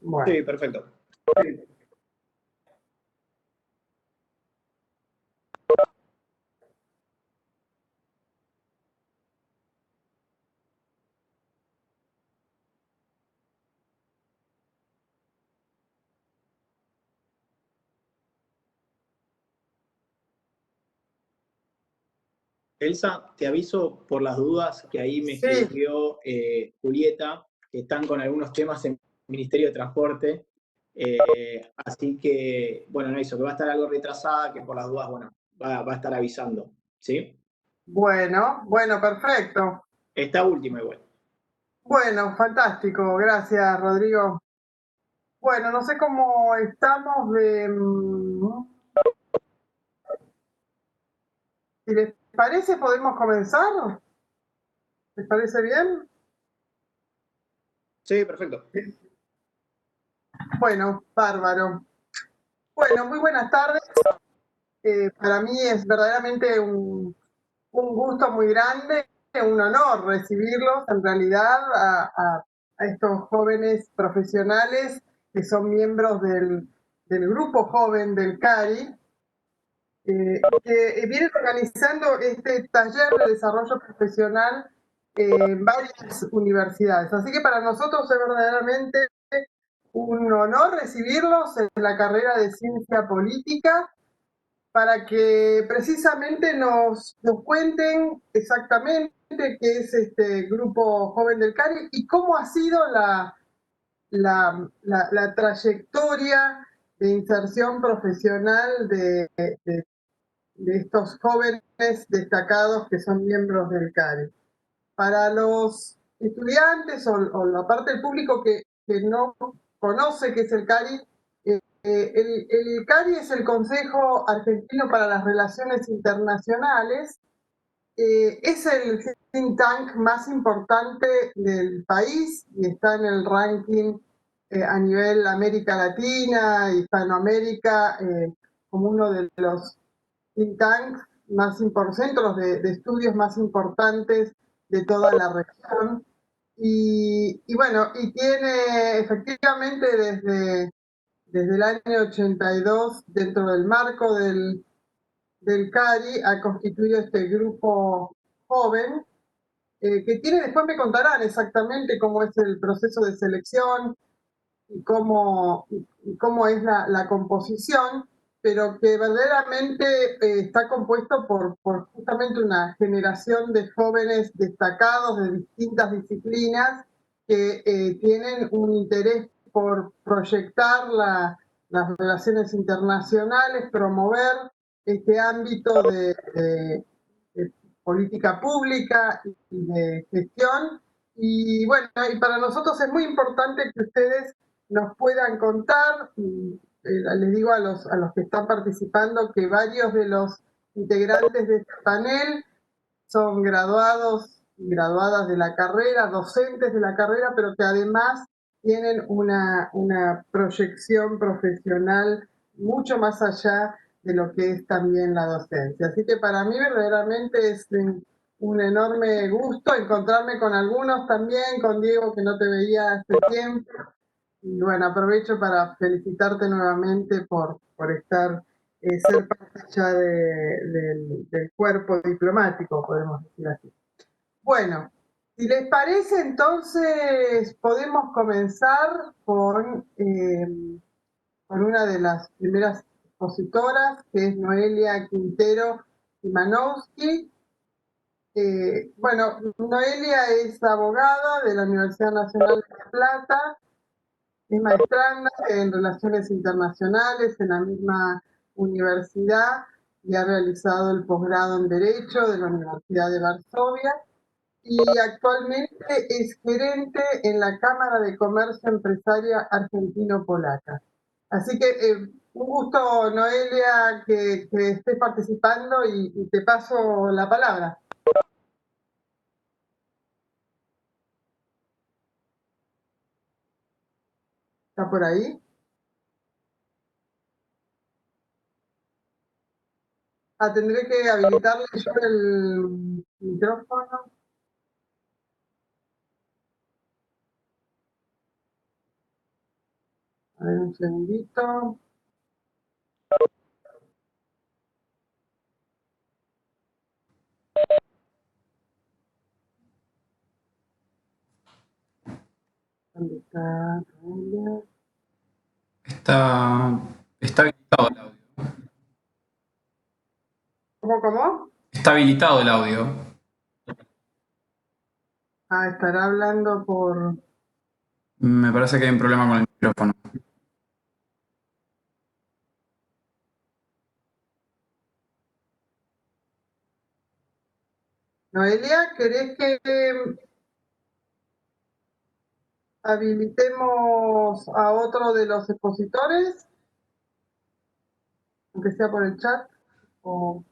Bueno. Sí, perfecto. Elsa, te aviso por las dudas que ahí me Sí. escribió Julieta, que están con algunos temas en el Ministerio de Transporte. Así que, bueno, no, eso, que va a estar algo retrasada, que por las dudas, bueno, va a estar avisando, ¿sí? Bueno, perfecto. Esta última igual. Bueno, fantástico, gracias Rodrigo. Bueno, no sé cómo estamos de... Si les parece, podemos comenzar. ¿Les parece bien? Sí, perfecto. Bueno, bárbaro. Bueno, muy buenas tardes. Para mí es verdaderamente un gusto muy grande, un honor recibirlos en realidad a estos jóvenes profesionales que son miembros del grupo joven del CARI, que vienen organizando este taller de desarrollo profesional en varias universidades. Así que para nosotros es verdaderamente un honor recibirlos en la carrera de Ciencia Política para que precisamente nos cuenten exactamente qué es este grupo joven del CARI y cómo ha sido la trayectoria de inserción profesional de estos jóvenes destacados que son miembros del CARI. Para los estudiantes o la parte del público que no conoce qué es el CARI, el CARI es el Consejo Argentino para las Relaciones Internacionales, es el think tank más importante del país y está en el ranking a nivel América Latina, Hispanoamérica, como uno de los think tanks más importantes, centros de estudios más importantes de toda la región. Y bueno, y tiene efectivamente desde el año 82, dentro del marco del CARI, ha constituido este grupo joven, que tiene, después me contarán exactamente cómo es el proceso de selección y cómo es la composición, pero que verdaderamente está compuesto por justamente una generación de jóvenes destacados de distintas disciplinas que tienen un interés por proyectar las relaciones internacionales, promover este ámbito de política pública y de gestión. Y bueno, y para nosotros es muy importante que ustedes nos puedan contar, les digo a los que están participando que varios de los integrantes de este panel son graduados y graduadas de la carrera, docentes de la carrera, pero que además tienen una proyección profesional mucho más allá de lo que es también la docencia. Así que para mí verdaderamente es un enorme gusto encontrarme con algunos también, con Diego, que no te veía hace tiempo. Y bueno, aprovecho para felicitarte nuevamente por estar, ser parte ya del cuerpo diplomático, podemos decir así. Bueno, si les parece, entonces podemos comenzar con una de las primeras expositoras, que es Noelia Quintero Imanowski. Bueno, Noelia es abogada de la Universidad Nacional de La Plata, es maestranda en Relaciones Internacionales en la misma universidad y ha realizado el posgrado en Derecho de la Universidad de Varsovia y actualmente es gerente en la Cámara de Comercio Empresaria Argentino-Polaca. Así que un gusto, Noelia, que estés participando y te paso la palabra. ¿Está por ahí? Tendré que habilitarle yo el micrófono. A ver, un segundito. ¿Dónde está? Está habilitado el audio. ¿Cómo? Está habilitado el audio. Ah, estará hablando por... Me parece que hay un problema con el micrófono. Noelia, ¿querés que habilitemos a otro de los expositores? Aunque sea por el chat. O...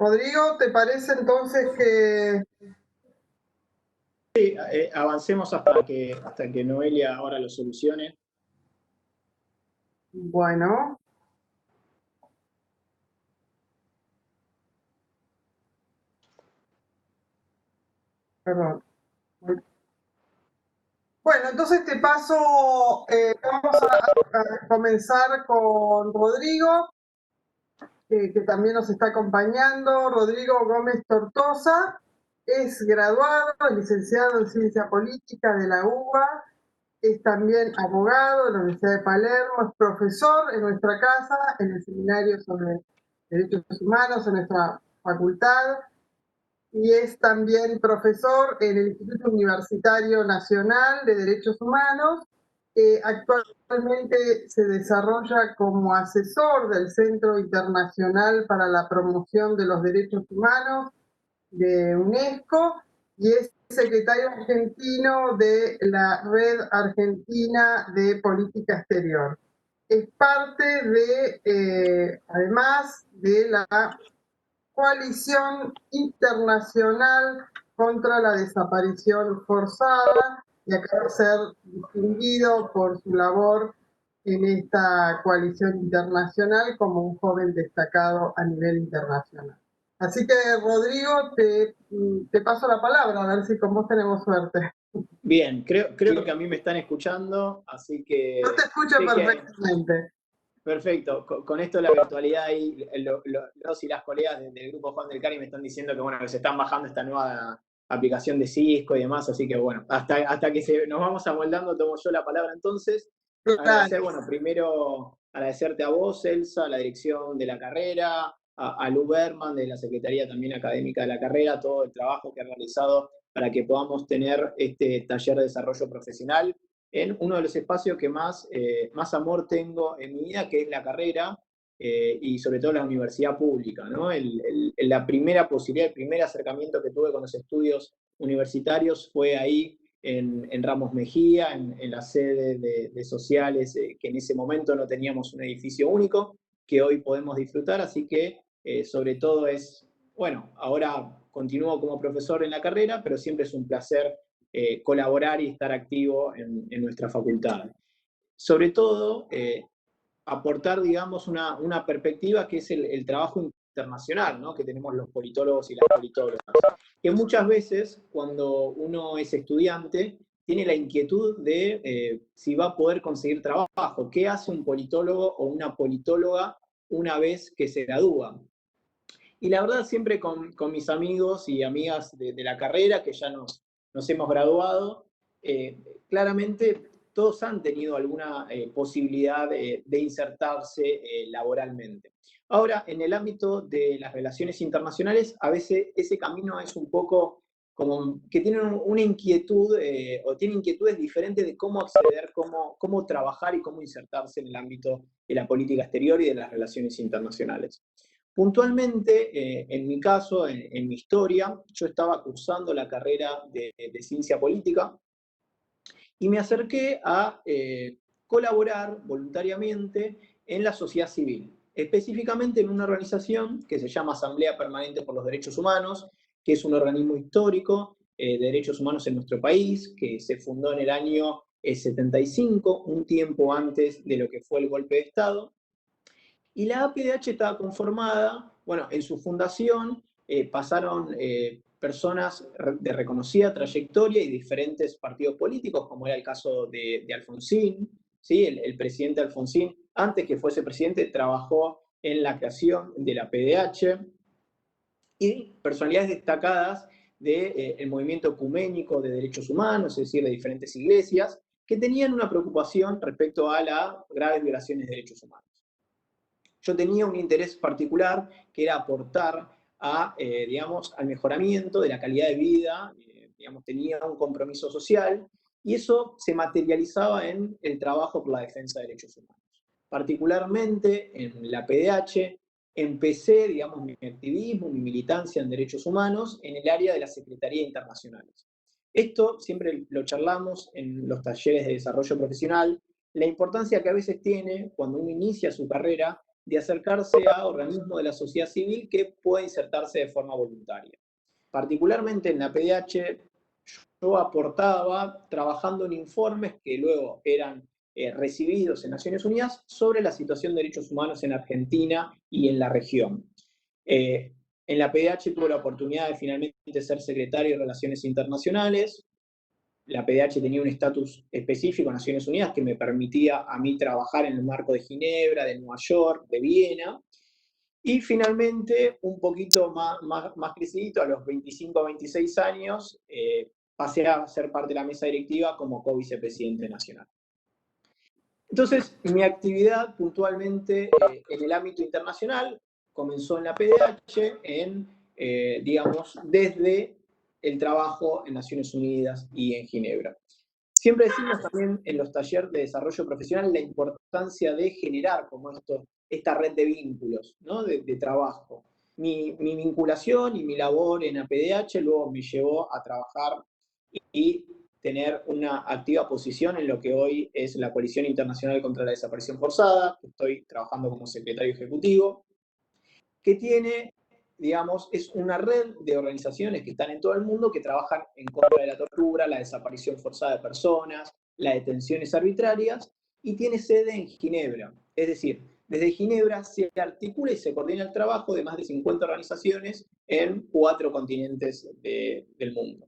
Rodrigo, ¿te parece entonces que... Sí, avancemos hasta que Noelia ahora lo solucione. Bueno. Perdón. Bueno, entonces te paso, vamos a comenzar con Rodrigo, que también nos está acompañando. Rodrigo Gómez Tortosa es graduado, licenciado en Ciencia Política de la UBA, es también abogado de la Universidad de Palermo, es profesor en nuestra casa, en el Seminario sobre Derechos Humanos, en nuestra facultad, y es también profesor en el Instituto Universitario Nacional de Derechos Humanos. Actualmente se desarrolla como asesor del Centro Internacional para la Promoción de los Derechos Humanos de UNESCO y es secretario argentino de la Red Argentina de Política Exterior. Es parte de, además de la Coalición Internacional contra la Desaparición Forzada, y acaba de ser distinguido por su labor en esta coalición internacional como un joven destacado a nivel internacional. Así que, Rodrigo, te paso la palabra, a ver si con vos tenemos suerte. Bien, creo que a mí me están escuchando, así que... Yo te escucho perfectamente. Perfecto, con esto de la virtualidad ahí, los y las colegas del grupo Juan del Cari me están diciendo que, bueno, que se están bajando esta nueva aplicación de Cisco y demás, así que bueno, hasta que nos vamos amoldando, tomo yo la palabra entonces. Agradecer, bueno, primero agradecerte a vos, Elsa, a la dirección de la carrera, a Lu Berman de la Secretaría también académica de la carrera, todo el trabajo que ha realizado para que podamos tener este taller de desarrollo profesional en uno de los espacios que más amor tengo en mi vida, que es la carrera y sobre todo la universidad pública, ¿no? La primera posibilidad, el primer acercamiento que tuve con los estudios universitarios fue ahí en Ramos Mejía, en la sede de sociales, que en ese momento no teníamos un edificio único, que hoy podemos disfrutar, así que sobre todo bueno, ahora continúo como profesor en la carrera, pero siempre es un placer colaborar y estar activo en nuestra facultad. Sobre todo, aportar, digamos, una perspectiva que es el trabajo internacional, ¿no? Que tenemos los politólogos y las politólogas, que muchas veces cuando uno es estudiante tiene la inquietud de si va a poder conseguir trabajo, qué hace un politólogo o una politóloga una vez que se gradúa. Y la verdad, siempre con mis amigos y amigas de la carrera, que ya nos hemos graduado, claramente todos han tenido alguna posibilidad de insertarse laboralmente. Ahora, en el ámbito de las relaciones internacionales, a veces ese camino es un poco como que tienen una inquietud o tienen inquietudes diferentes de cómo acceder, cómo trabajar y cómo insertarse en el ámbito de la política exterior y de las relaciones internacionales. Puntualmente, en mi caso, en mi historia, yo estaba cursando la carrera de ciencia política y me acerqué a colaborar voluntariamente en la sociedad civil, específicamente en una organización que se llama Asamblea Permanente por los Derechos Humanos, que es un organismo histórico de derechos humanos en nuestro país, que se fundó en el año 75, un tiempo antes de lo que fue el golpe de Estado. Y la APDH estaba conformada, bueno, en su fundación pasaron personas de reconocida trayectoria y diferentes partidos políticos, como era el caso de Alfonsín, ¿sí? El presidente Alfonsín, antes que fuese presidente, trabajó en la creación de la APDH, y personalidades destacadas del movimiento ecuménico de derechos humanos, es decir, de diferentes iglesias, que tenían una preocupación respecto a las graves violaciones de derechos humanos. Yo tenía un interés particular que era aportar digamos, al mejoramiento de la calidad de vida, digamos, tenía un compromiso social, y eso se materializaba en el trabajo por la defensa de derechos humanos. Particularmente en la PDH, empecé, digamos, mi activismo, mi militancia en derechos humanos en el área de la Secretaría Internacionales. Esto siempre lo charlamos en los talleres de desarrollo profesional, la importancia que a veces tiene cuando uno inicia su carrera de acercarse a organismos de la sociedad civil que pueda insertarse de forma voluntaria. Particularmente en la PDH, yo aportaba trabajando en informes que luego eran recibidos en Naciones Unidas sobre la situación de derechos humanos en Argentina y en la región. En la PDH tuve la oportunidad de finalmente ser secretario de Relaciones Internacionales. La PDH tenía un estatus específico en Naciones Unidas que me permitía a mí trabajar en el marco de Ginebra, de Nueva York, de Viena. Y finalmente, un poquito más crecidito, a los 25 o 26 años, pasé a ser parte de la mesa directiva como co-vicepresidente nacional. Entonces, mi actividad puntualmente en el ámbito internacional comenzó en la PDH, digamos, desde el trabajo en Naciones Unidas y en Ginebra. Siempre decimos también en los talleres de desarrollo profesional la importancia de generar como esta red de vínculos, ¿no? de trabajo. Mi vinculación y mi labor en APDH luego me llevó a trabajar y tener una activa posición en lo que hoy es la Coalición Internacional contra la Desaparición Forzada, que estoy trabajando como secretario ejecutivo, que tiene, digamos, es una red de organizaciones que están en todo el mundo que trabajan en contra de la tortura, la desaparición forzada de personas, las detenciones arbitrarias, y tiene sede en Ginebra. Es decir, desde Ginebra se articula y se coordina el trabajo de más de 50 organizaciones en 4 continentes del mundo.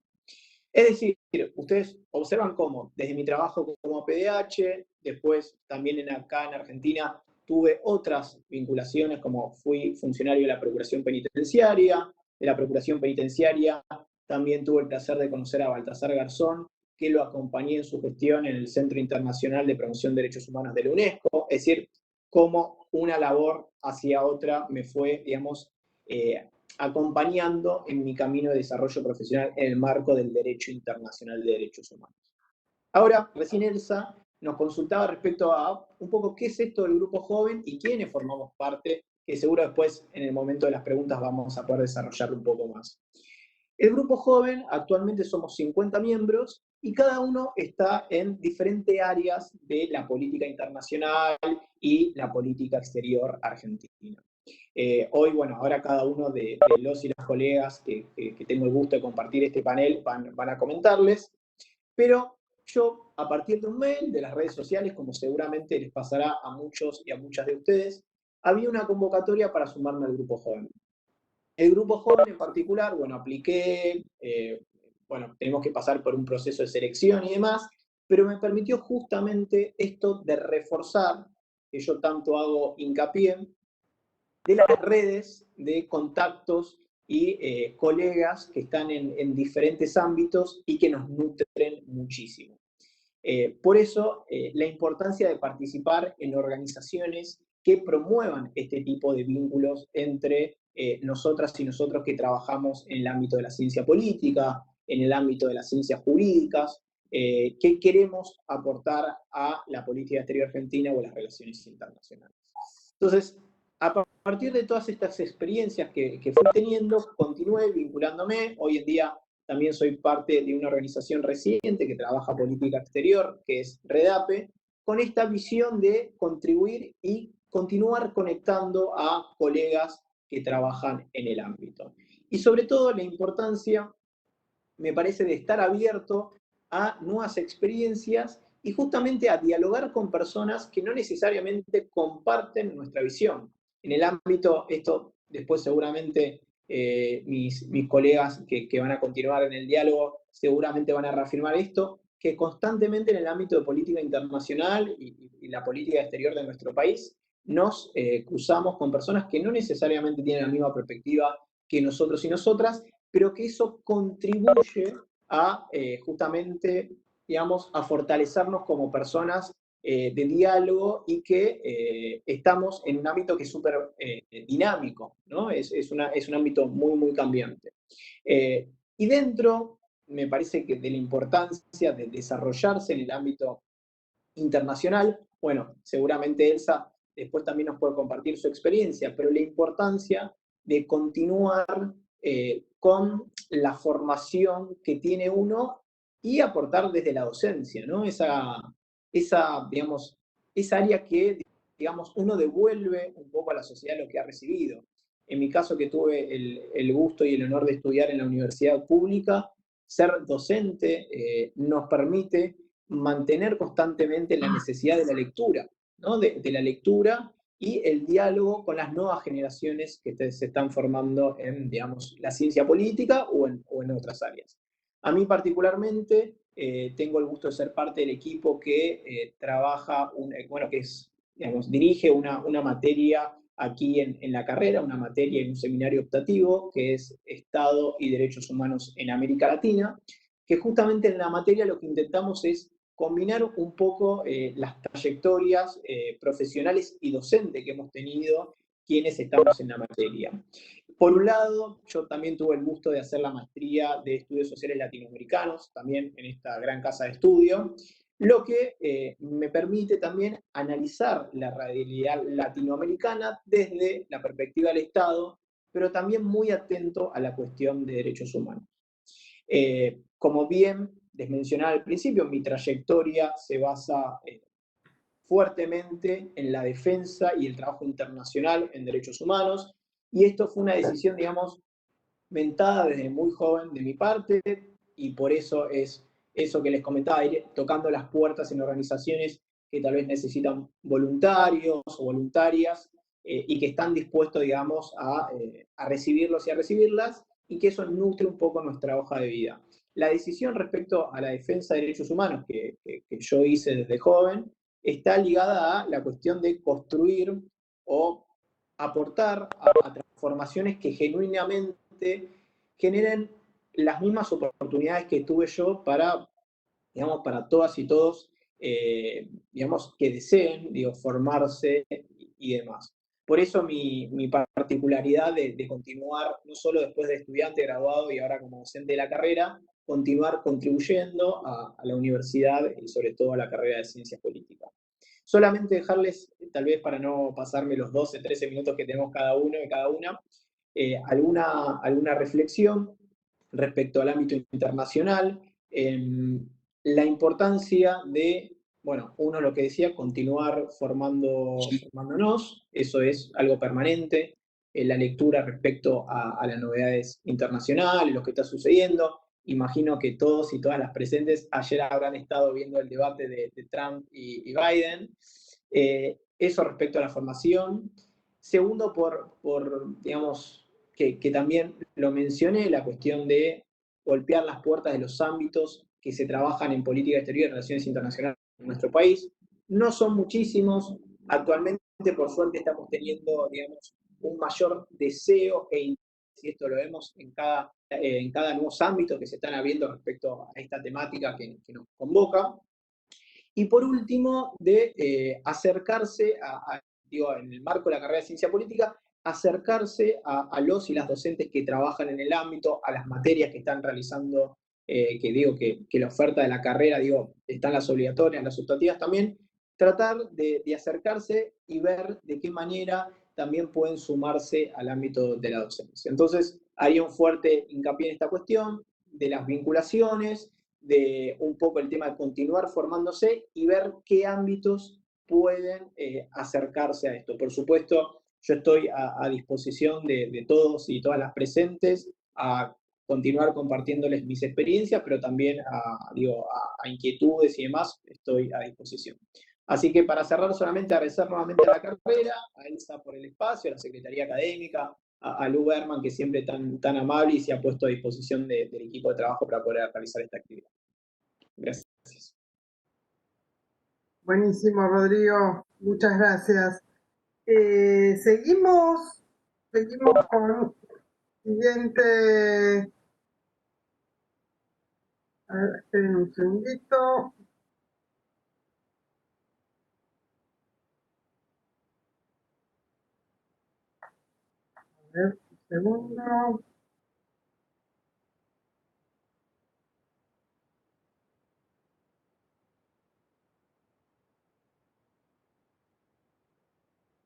Es decir, ustedes observan cómo desde mi trabajo como PDH, después también acá en Argentina tuve otras vinculaciones, como fui funcionario de la Procuración Penitenciaria. De la Procuración Penitenciaria también tuve el placer de conocer a Baltasar Garzón, que lo acompañé en su gestión en el Centro Internacional de Promoción de Derechos Humanos de la UNESCO. Es decir, cómo una labor hacia otra me fue, digamos, acompañando en mi camino de desarrollo profesional en el marco del derecho internacional de derechos humanos. Ahora, recién Elsa nos consultaba respecto a un poco qué es esto del grupo joven y quiénes formamos parte, que seguro después en el momento de las preguntas vamos a poder desarrollarlo un poco más. El grupo joven, actualmente somos 50 miembros y cada uno está en diferentes áreas de la política internacional y la política exterior argentina. Hoy, bueno, ahora cada uno de los y las colegas que tengo el gusto de compartir este panel van a comentarles, pero yo, a partir de un mail, de las redes sociales, como seguramente les pasará a muchos y a muchas de ustedes, había una convocatoria para sumarme al grupo joven. El grupo joven en particular, bueno, apliqué, bueno, tenemos que pasar por un proceso de selección y demás, pero me permitió justamente esto de reforzar, que yo tanto hago hincapié, de las redes de contactos y colegas que están en diferentes ámbitos y que nos nutren muchísimo. Por eso, la importancia de participar en organizaciones que promuevan este tipo de vínculos entre nosotras y nosotros que trabajamos en el ámbito de la ciencia política, en el ámbito de las ciencias jurídicas, que queremos aportar a la política exterior argentina o a las relaciones internacionales. Entonces, a partir de todas estas experiencias que fui teniendo, continué vinculándome. Hoy en día también soy parte de una organización reciente que trabaja política exterior, que es REDAPE, con esta visión de contribuir y continuar conectando a colegas que trabajan en el ámbito. Y sobre todo la importancia, me parece, de estar abierto a nuevas experiencias y justamente a dialogar con personas que no necesariamente comparten nuestra visión. En el ámbito, esto después seguramente mis colegas que van a continuar en el diálogo seguramente van a reafirmar esto, que constantemente en el ámbito de política internacional y la política exterior de nuestro país nos cruzamos con personas que no necesariamente tienen la misma perspectiva que nosotros y nosotras, pero que eso contribuye a justamente, digamos, a fortalecernos como personas de diálogo y que estamos en un ámbito que es súper dinámico, ¿no? Es un ámbito muy, muy cambiante. Y dentro, me parece que de la importancia de desarrollarse en el ámbito internacional, bueno, seguramente Elsa después también nos puede compartir su experiencia, pero la importancia de continuar con la formación que tiene uno y aportar desde la docencia, ¿no? Digamos, esa área que, digamos, uno devuelve un poco a la sociedad lo que ha recibido. En mi caso, que tuve el gusto y el honor de estudiar en la universidad pública, ser docente nos permite mantener constantemente la necesidad de la lectura, ¿no? De la lectura y el diálogo con las nuevas generaciones que se están formando en, digamos, la ciencia política o en otras áreas. A mí particularmente tengo el gusto de ser parte del equipo que trabaja, bueno, que es, digamos, dirige una materia aquí en la carrera, una materia en un seminario optativo, que es Estado y Derechos Humanos en América Latina, que justamente en la materia lo que intentamos es combinar un poco las trayectorias profesionales y docentes que hemos tenido quienes estamos en la materia. Por un lado, yo también tuve el gusto de hacer la maestría de Estudios Sociales Latinoamericanos, también en esta gran casa de estudio, lo que me permite también analizar la realidad latinoamericana desde la perspectiva del Estado, pero también muy atento a la cuestión de derechos humanos. Como bien les mencionaba al principio, mi trayectoria se basa fuertemente en la defensa y el trabajo internacional en derechos humanos, y esto fue una decisión, digamos, mentada desde muy joven de mi parte, y por eso es eso que les comentaba, ir tocando las puertas en organizaciones que tal vez necesitan voluntarios o voluntarias y que están dispuestos, digamos, a recibirlos y a recibirlas, y que eso nutre un poco nuestra hoja de vida. La decisión respecto a la defensa de derechos humanos que yo hice desde joven está ligada a la cuestión de construir o aportar a transformaciones que genuinamente generen las mismas oportunidades que tuve yo para, digamos, para todas y todos, digamos, que deseen, digo, formarse y demás. Por eso mi particularidad de continuar, no solo después de estudiante graduado y ahora como docente de la carrera, continuar contribuyendo a la universidad y sobre todo a la carrera de Ciencias Políticas. Solamente dejarles, tal vez para no pasarme los 12, 13 minutos que tenemos cada uno y cada una, alguna reflexión respecto al ámbito internacional, la importancia de, bueno, uno lo que decía, continuar formándonos, eso es algo permanente, la lectura respecto a las novedades internacionales, lo que está sucediendo. Imagino que todos y todas las presentes ayer habrán estado viendo el debate de Trump y Biden. Eso respecto a la formación. Segundo, digamos, que también lo mencioné, la cuestión de golpear las puertas de los ámbitos que se trabajan en política exterior y relaciones internacionales en nuestro país. No son muchísimos. Actualmente, por suerte, estamos teniendo, digamos, un mayor deseo e interés, y esto lo vemos en cada nuevo ámbito que se están abriendo respecto a esta temática que nos convoca. Y por último, de acercarse digo, en el marco de la carrera de Ciencia Política, acercarse a los y las docentes que trabajan en el ámbito, a las materias que están realizando, que digo que la oferta de la carrera, digo, están las obligatorias, las optativas también, tratar de acercarse y ver de qué manera también pueden sumarse al ámbito de la docencia. Entonces, haría un fuerte hincapié en esta cuestión de las vinculaciones, de un poco el tema de continuar formándose y ver qué ámbitos pueden acercarse a esto. Por supuesto, yo estoy a disposición de todos y todas las presentes a continuar compartiéndoles mis experiencias, pero también a inquietudes y demás, estoy a disposición. Así que para cerrar, solamente agradecer nuevamente a la carrera, a Elsa por el espacio, a la Secretaría Académica, a Lu Berman, que siempre tan amable y se ha puesto a disposición del equipo de trabajo para poder realizar esta actividad. Gracias. Buenísimo, Rodrigo. Muchas gracias. Seguimos con el siguiente. A ver, esperen un segundito. A ver, un segundo.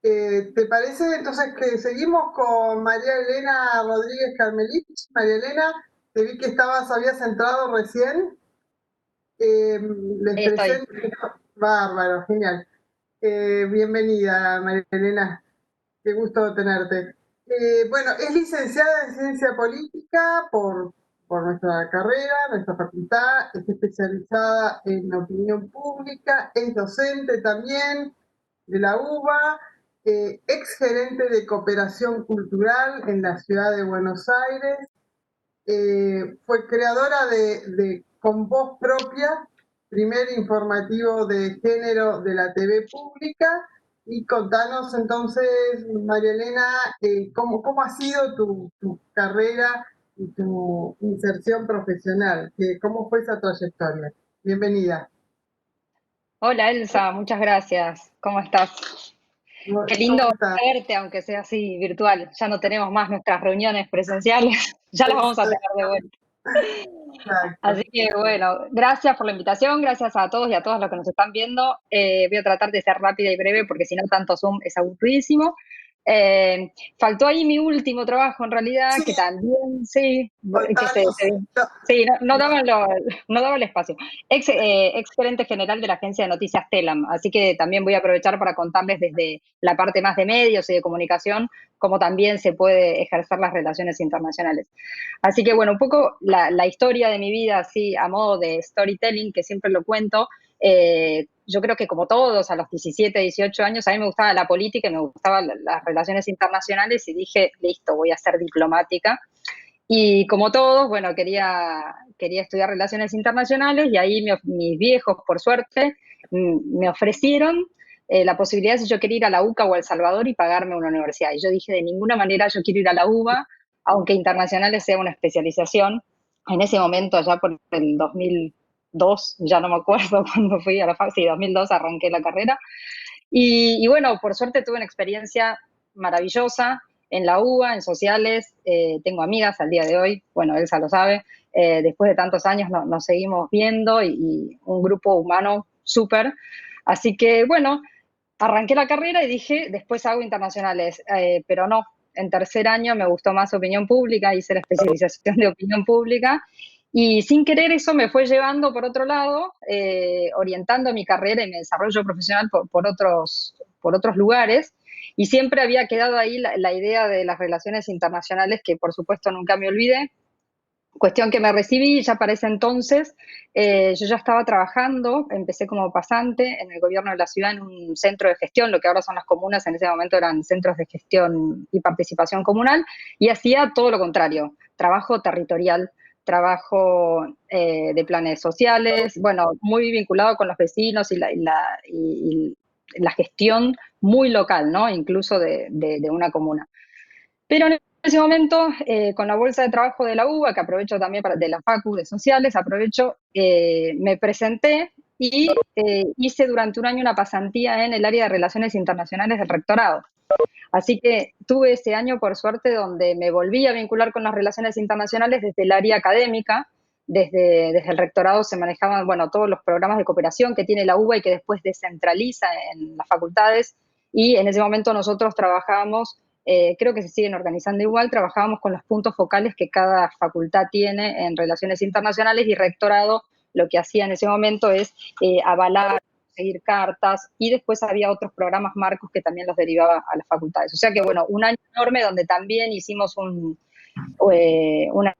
¿Te parece entonces que seguimos con María Elena Rodríguez Carmelich? María Elena, te vi que habías entrado recién. Les presento. Bárbaro, genial. Bienvenida, María Elena. Qué gusto tenerte. Bueno, es licenciada en Ciencia Política por nuestra carrera, nuestra facultad, es especializada en opinión pública, es docente también de la UBA, ex gerente de cooperación cultural en la ciudad de Buenos Aires, fue creadora de Con Voz Propia, primer informativo de género de la TV pública. Y contanos entonces, María Elena, ¿cómo ha sido tu carrera y tu inserción profesional? ¿Cómo fue esa trayectoria? Bienvenida. Hola Elsa, muchas gracias. ¿Cómo estás? Qué lindo ¿Cómo estás? verte, aunque sea así virtual. Ya no tenemos más nuestras reuniones presenciales, ya las vamos a tener de vuelta. Exacto. Así que bueno, gracias por la invitación, gracias a todos y a todas los que nos están viendo. Voy a tratar de ser rápida y breve porque si no tanto Zoom es aburridísimo. Faltó ahí mi último trabajo en realidad, que también, sí, sí, no daba el espacio. Ex gerente general de la agencia de noticias Telam, así que también voy a aprovechar para contarles desde la parte más de medios y de comunicación cómo también se puede ejercer las relaciones internacionales. Así que bueno, un poco la historia de mi vida, así a modo de storytelling, que siempre lo cuento. Yo creo que como todos, a los 17, 18 años, a mí me gustaba la política y me gustaban las relaciones internacionales y dije, listo, voy a ser diplomática. Y como todos, bueno, quería estudiar relaciones internacionales y ahí mis viejos, por suerte, me ofrecieron la posibilidad si yo quería ir a la UCA o a El Salvador y pagarme una universidad. Y yo dije, de ninguna manera yo quiero ir a la UBA, aunque internacionales sea una especialización. En ese momento, allá por el 2002, ya no me acuerdo cuándo fui a la FAC, sí, 2002 arranqué la carrera. Y bueno, por suerte tuve una experiencia maravillosa en la UBA, en sociales. Tengo amigas al día de hoy, bueno, Elsa lo sabe. Después de tantos años nos seguimos viendo y un grupo humano súper. Así que bueno, arranqué la carrera y dije, después hago internacionales, pero no. En tercer año me gustó más opinión pública, hice la especialización de opinión pública y sin querer eso me fue llevando por otro lado, orientando mi carrera y mi desarrollo profesional por otros lugares. Y siempre había quedado ahí la idea de las relaciones internacionales, que por supuesto nunca me olvidé. Cuestión que me recibí, ya para ese entonces yo ya estaba trabajando, empecé como pasante en el gobierno de la ciudad en un centro de gestión, lo que ahora son las comunas, en ese momento eran centros de gestión y participación comunal, y hacía todo lo contrario, trabajo territorial, trabajo de planes sociales, bueno, muy vinculado con los vecinos y la gestión muy local, ¿no? Incluso de una comuna. Pero en ese momento, con la bolsa de trabajo de la UBA, que aprovecho también de la FACU de sociales, me presenté y hice durante un año una pasantía en el área de relaciones internacionales del rectorado. Así que tuve ese año, por suerte, donde me volví a vincular con las relaciones internacionales desde el área académica. Desde el rectorado se manejaban, bueno, todos los programas de cooperación que tiene la UBA y que después descentraliza en las facultades. Y en ese momento nosotros trabajábamos, creo que se siguen organizando igual, trabajábamos con los puntos focales que cada facultad tiene en relaciones internacionales y rectorado lo que hacía en ese momento es avalar, seguir cartas, y después había otros programas marcos que también los derivaba a las facultades. O sea que, bueno, un año enorme donde también hicimos una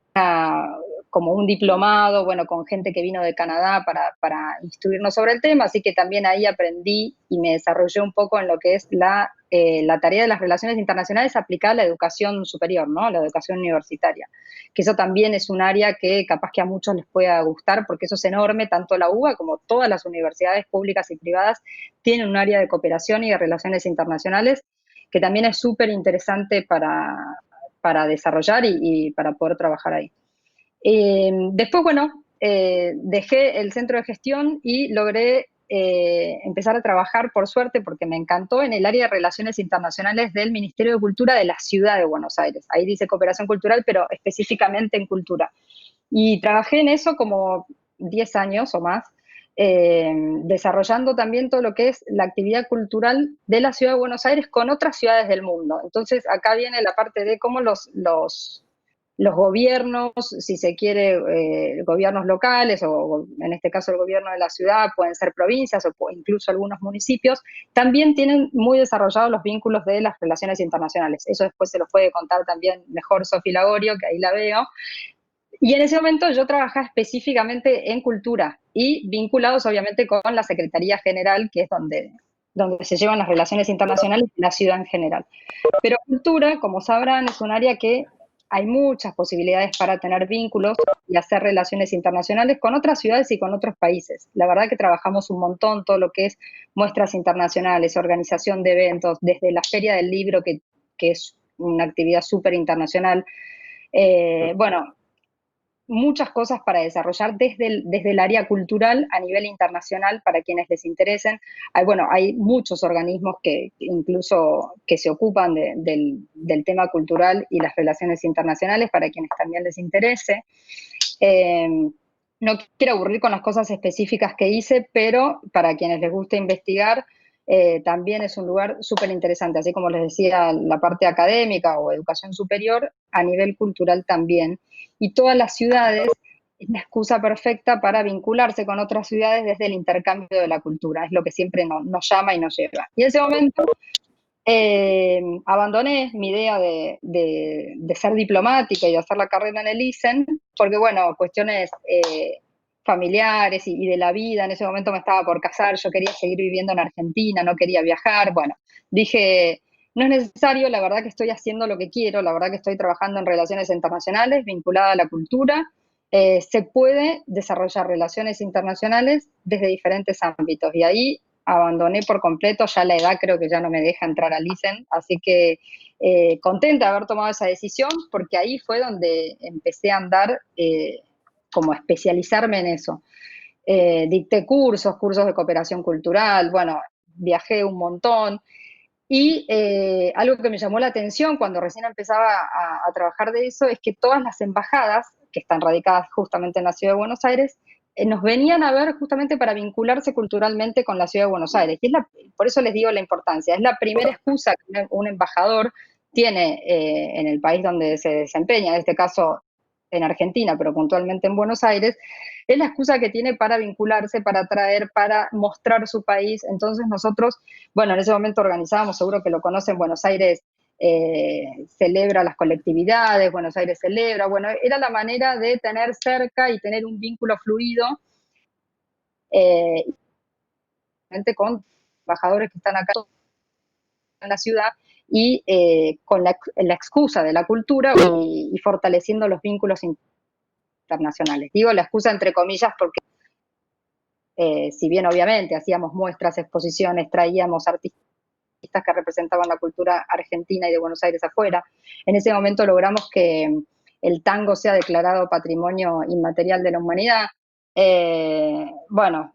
como un diplomado, bueno, con gente que vino de Canadá para instruirnos sobre el tema, así que también ahí aprendí y me desarrollé un poco en lo que es la tarea de las relaciones internacionales aplicada a la educación superior, ¿no? La educación universitaria, que eso también es un área que capaz que a muchos les pueda gustar, porque eso es enorme, tanto la UBA como todas las universidades públicas y privadas tienen un área de cooperación y de relaciones internacionales que también es súper interesante para desarrollar y para poder trabajar ahí. Después, bueno, dejé el centro de gestión y logré empezar a trabajar, por suerte, porque me encantó, en el área de relaciones internacionales del Ministerio de Cultura de la Ciudad de Buenos Aires. Ahí dice cooperación cultural, pero específicamente en cultura. Y trabajé en eso como 10 años o más, desarrollando también todo lo que es la actividad cultural de la Ciudad de Buenos Aires con otras ciudades del mundo. Entonces, acá viene la parte de cómo los gobiernos, si se quiere, gobiernos locales o en este caso el gobierno de la ciudad, pueden ser provincias o incluso algunos municipios, también tienen muy desarrollados los vínculos de las relaciones internacionales. Eso después se los puede contar también mejor Sofi Lagorio, que ahí la veo. Y en ese momento yo trabajaba específicamente en cultura y vinculados obviamente con la Secretaría General, que es donde se llevan las relaciones internacionales y la ciudad en general. Pero cultura, como sabrán, es un área que hay muchas posibilidades para tener vínculos y hacer relaciones internacionales con otras ciudades y con otros países. La verdad que trabajamos un montón todo lo que es muestras internacionales, organización de eventos, desde la Feria del Libro, que es una actividad súper internacional. Bueno, muchas cosas para desarrollar desde el área cultural a nivel internacional para quienes les interesen. Hay muchos organismos que incluso que se ocupan del tema cultural y las relaciones internacionales para quienes también les interese. No quiero aburrir con las cosas específicas que hice, pero para quienes les guste investigar, también es un lugar súper interesante, así como les decía, la parte académica o educación superior, a nivel cultural también. Y todas las ciudades es la excusa perfecta para vincularse con otras ciudades desde el intercambio de la cultura, es lo que siempre nos llama y nos lleva. Y en ese momento abandoné mi idea de ser diplomática y de hacer la carrera en el ISEN, porque cuestiones familiares y de la vida, en ese momento me estaba por casar, yo quería seguir viviendo en Argentina, no quería viajar, dije, no es necesario, la verdad que estoy haciendo lo que quiero, la verdad que estoy trabajando en relaciones internacionales vinculada a la cultura, se puede desarrollar relaciones internacionales desde diferentes ámbitos, y ahí abandoné por completo, ya la edad creo que ya no me deja entrar al ISEN, así que contenta de haber tomado esa decisión, porque ahí fue donde empecé a andar, como especializarme en eso. Dicté cursos de cooperación cultural, viajé un montón, y algo que me llamó la atención cuando recién empezaba a trabajar de eso es que todas las embajadas, que están radicadas justamente en la Ciudad de Buenos Aires, nos venían a ver justamente para vincularse culturalmente con la Ciudad de Buenos Aires. Y por eso les digo la importancia. Es la primera excusa que un embajador tiene en el país donde se desempeña, en este caso en Argentina, pero puntualmente en Buenos Aires, es la excusa que tiene para vincularse, para atraer, para mostrar su país. Entonces nosotros, en ese momento organizábamos, seguro que lo conocen, Buenos Aires celebra las colectividades, Buenos Aires celebra, era la manera de tener cerca y tener un vínculo fluido con embajadores que están acá en la ciudad y con la excusa de la cultura y fortaleciendo los vínculos internacionales. Digo la excusa entre comillas porque si bien obviamente hacíamos muestras, exposiciones, traíamos artistas que representaban la cultura argentina y de Buenos Aires afuera, en ese momento logramos que el tango sea declarado Patrimonio Inmaterial de la Humanidad.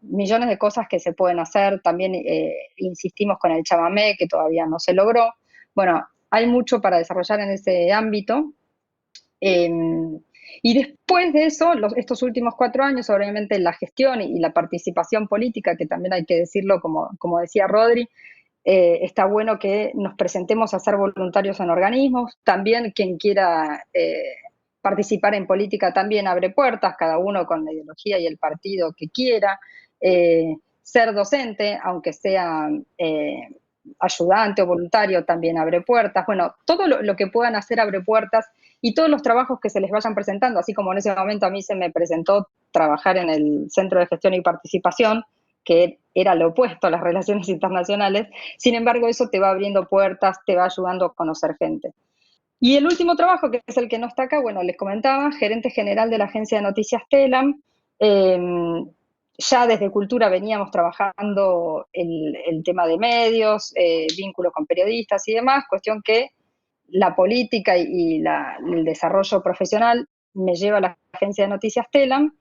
Millones de cosas que se pueden hacer. También insistimos con el chamamé, que todavía no se logró. Hay mucho para desarrollar en ese ámbito. Y después de eso, estos últimos 4 años, obviamente la gestión y la participación política, que también hay que decirlo, como decía Rodri, está bueno que nos presentemos a ser voluntarios en organismos. También quien quiera participar en política también abre puertas, cada uno con la ideología y el partido que quiera. Ser docente, aunque sea ayudante o voluntario también abre puertas. Bueno, todo lo que puedan hacer abre puertas y todos los trabajos que se les vayan presentando, así como en ese momento a mí se me presentó trabajar en el Centro de Gestión y Participación, que era lo opuesto a las relaciones internacionales. Sin embargo, eso te va abriendo puertas, te va ayudando a conocer gente. Y el último trabajo, que es el que no está acá, bueno, les comentaba, gerente general de la agencia de noticias Telam. Ya desde Cultura veníamos trabajando el tema de medios, vínculos con periodistas y demás, cuestión que la política y el desarrollo profesional me lleva a la agencia de noticias Telam.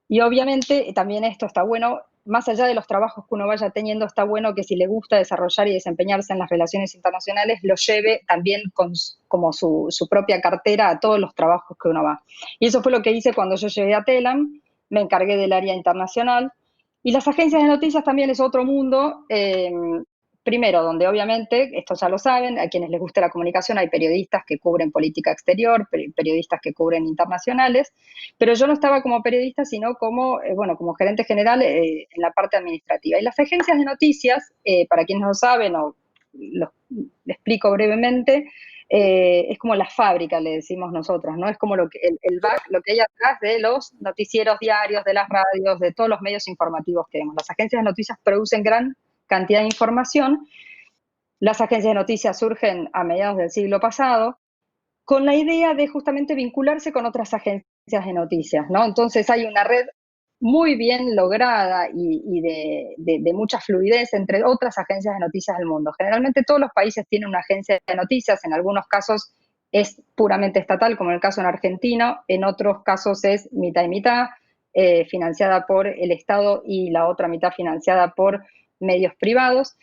Y obviamente también esto está bueno, más allá de los trabajos que uno vaya teniendo, está bueno que si le gusta desarrollar y desempeñarse en las relaciones internacionales, lo lleve también como su propia cartera a todos los trabajos que uno va. Y eso fue lo que hice cuando yo llegué a Telam, me encargué del área internacional. Y las agencias de noticias también es otro mundo. Primero, donde obviamente, esto ya lo saben, a quienes les guste la comunicación hay periodistas que cubren política exterior, periodistas que cubren internacionales, pero yo no estaba como periodista, sino como, como gerente general en la parte administrativa. Y las agencias de noticias, para quienes no saben o lo explico brevemente, es como la fábrica, le decimos nosotros, ¿no? Es como lo que hay atrás de los noticieros diarios, de las radios, de todos los medios informativos que tenemos. Las agencias de noticias producen gran cantidad de información. Las agencias de noticias surgen a mediados del siglo pasado con la idea de justamente vincularse con otras agencias de noticias, ¿no? Entonces hay una red muy bien lograda y de mucha fluidez entre otras agencias de noticias del mundo. Generalmente todos los países tienen una agencia de noticias, en algunos casos es puramente estatal, como en el caso en Argentina, en otros casos es mitad y mitad, financiada por el Estado y la otra mitad financiada por medios privados.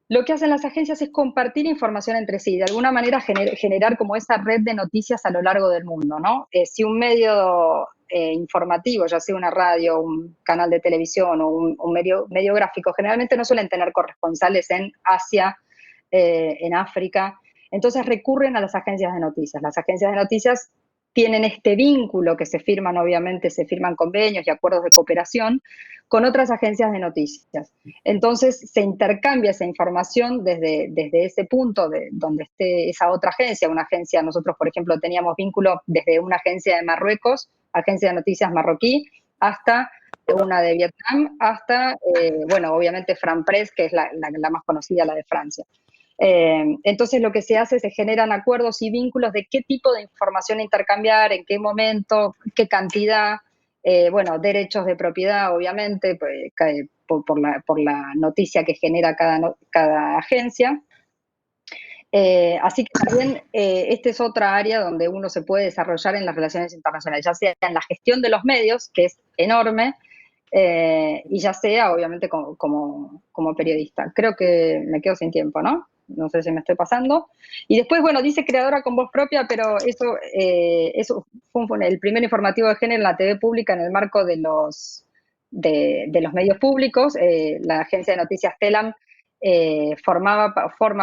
Lo que hacen las agencias es compartir información entre sí, de alguna manera generar como esa red de noticias a lo largo del mundo, ¿no? Si un medio informativo, ya sea una radio, un canal de televisión o un medio gráfico, generalmente no suelen tener corresponsales en Asia, en África, entonces recurren a las agencias de noticias. Las agencias de noticias tienen este vínculo que se firman, obviamente, se firman convenios y acuerdos de cooperación con otras agencias de noticias. Entonces se intercambia esa información desde ese punto de donde esté esa otra agencia, una agencia, nosotros por ejemplo teníamos vínculo desde una agencia de Marruecos, agencia de noticias marroquí, hasta una de Vietnam, hasta, obviamente Fran Press, que es la más conocida, la de Francia. Entonces lo que se hace es se generan acuerdos y vínculos de qué tipo de información intercambiar, en qué momento, qué cantidad, derechos de propiedad, obviamente, pues, por la noticia que genera cada agencia. Así que también esta es otra área donde uno se puede desarrollar en las relaciones internacionales, ya sea en la gestión de los medios, que es enorme, y ya sea, obviamente, como periodista. Creo que me quedo sin tiempo, ¿no? No sé si me estoy pasando. Y después, dice creadora con voz propia, pero eso fue el primer informativo de género en la TV pública en el marco de los medios públicos. La agencia de noticias Telam forma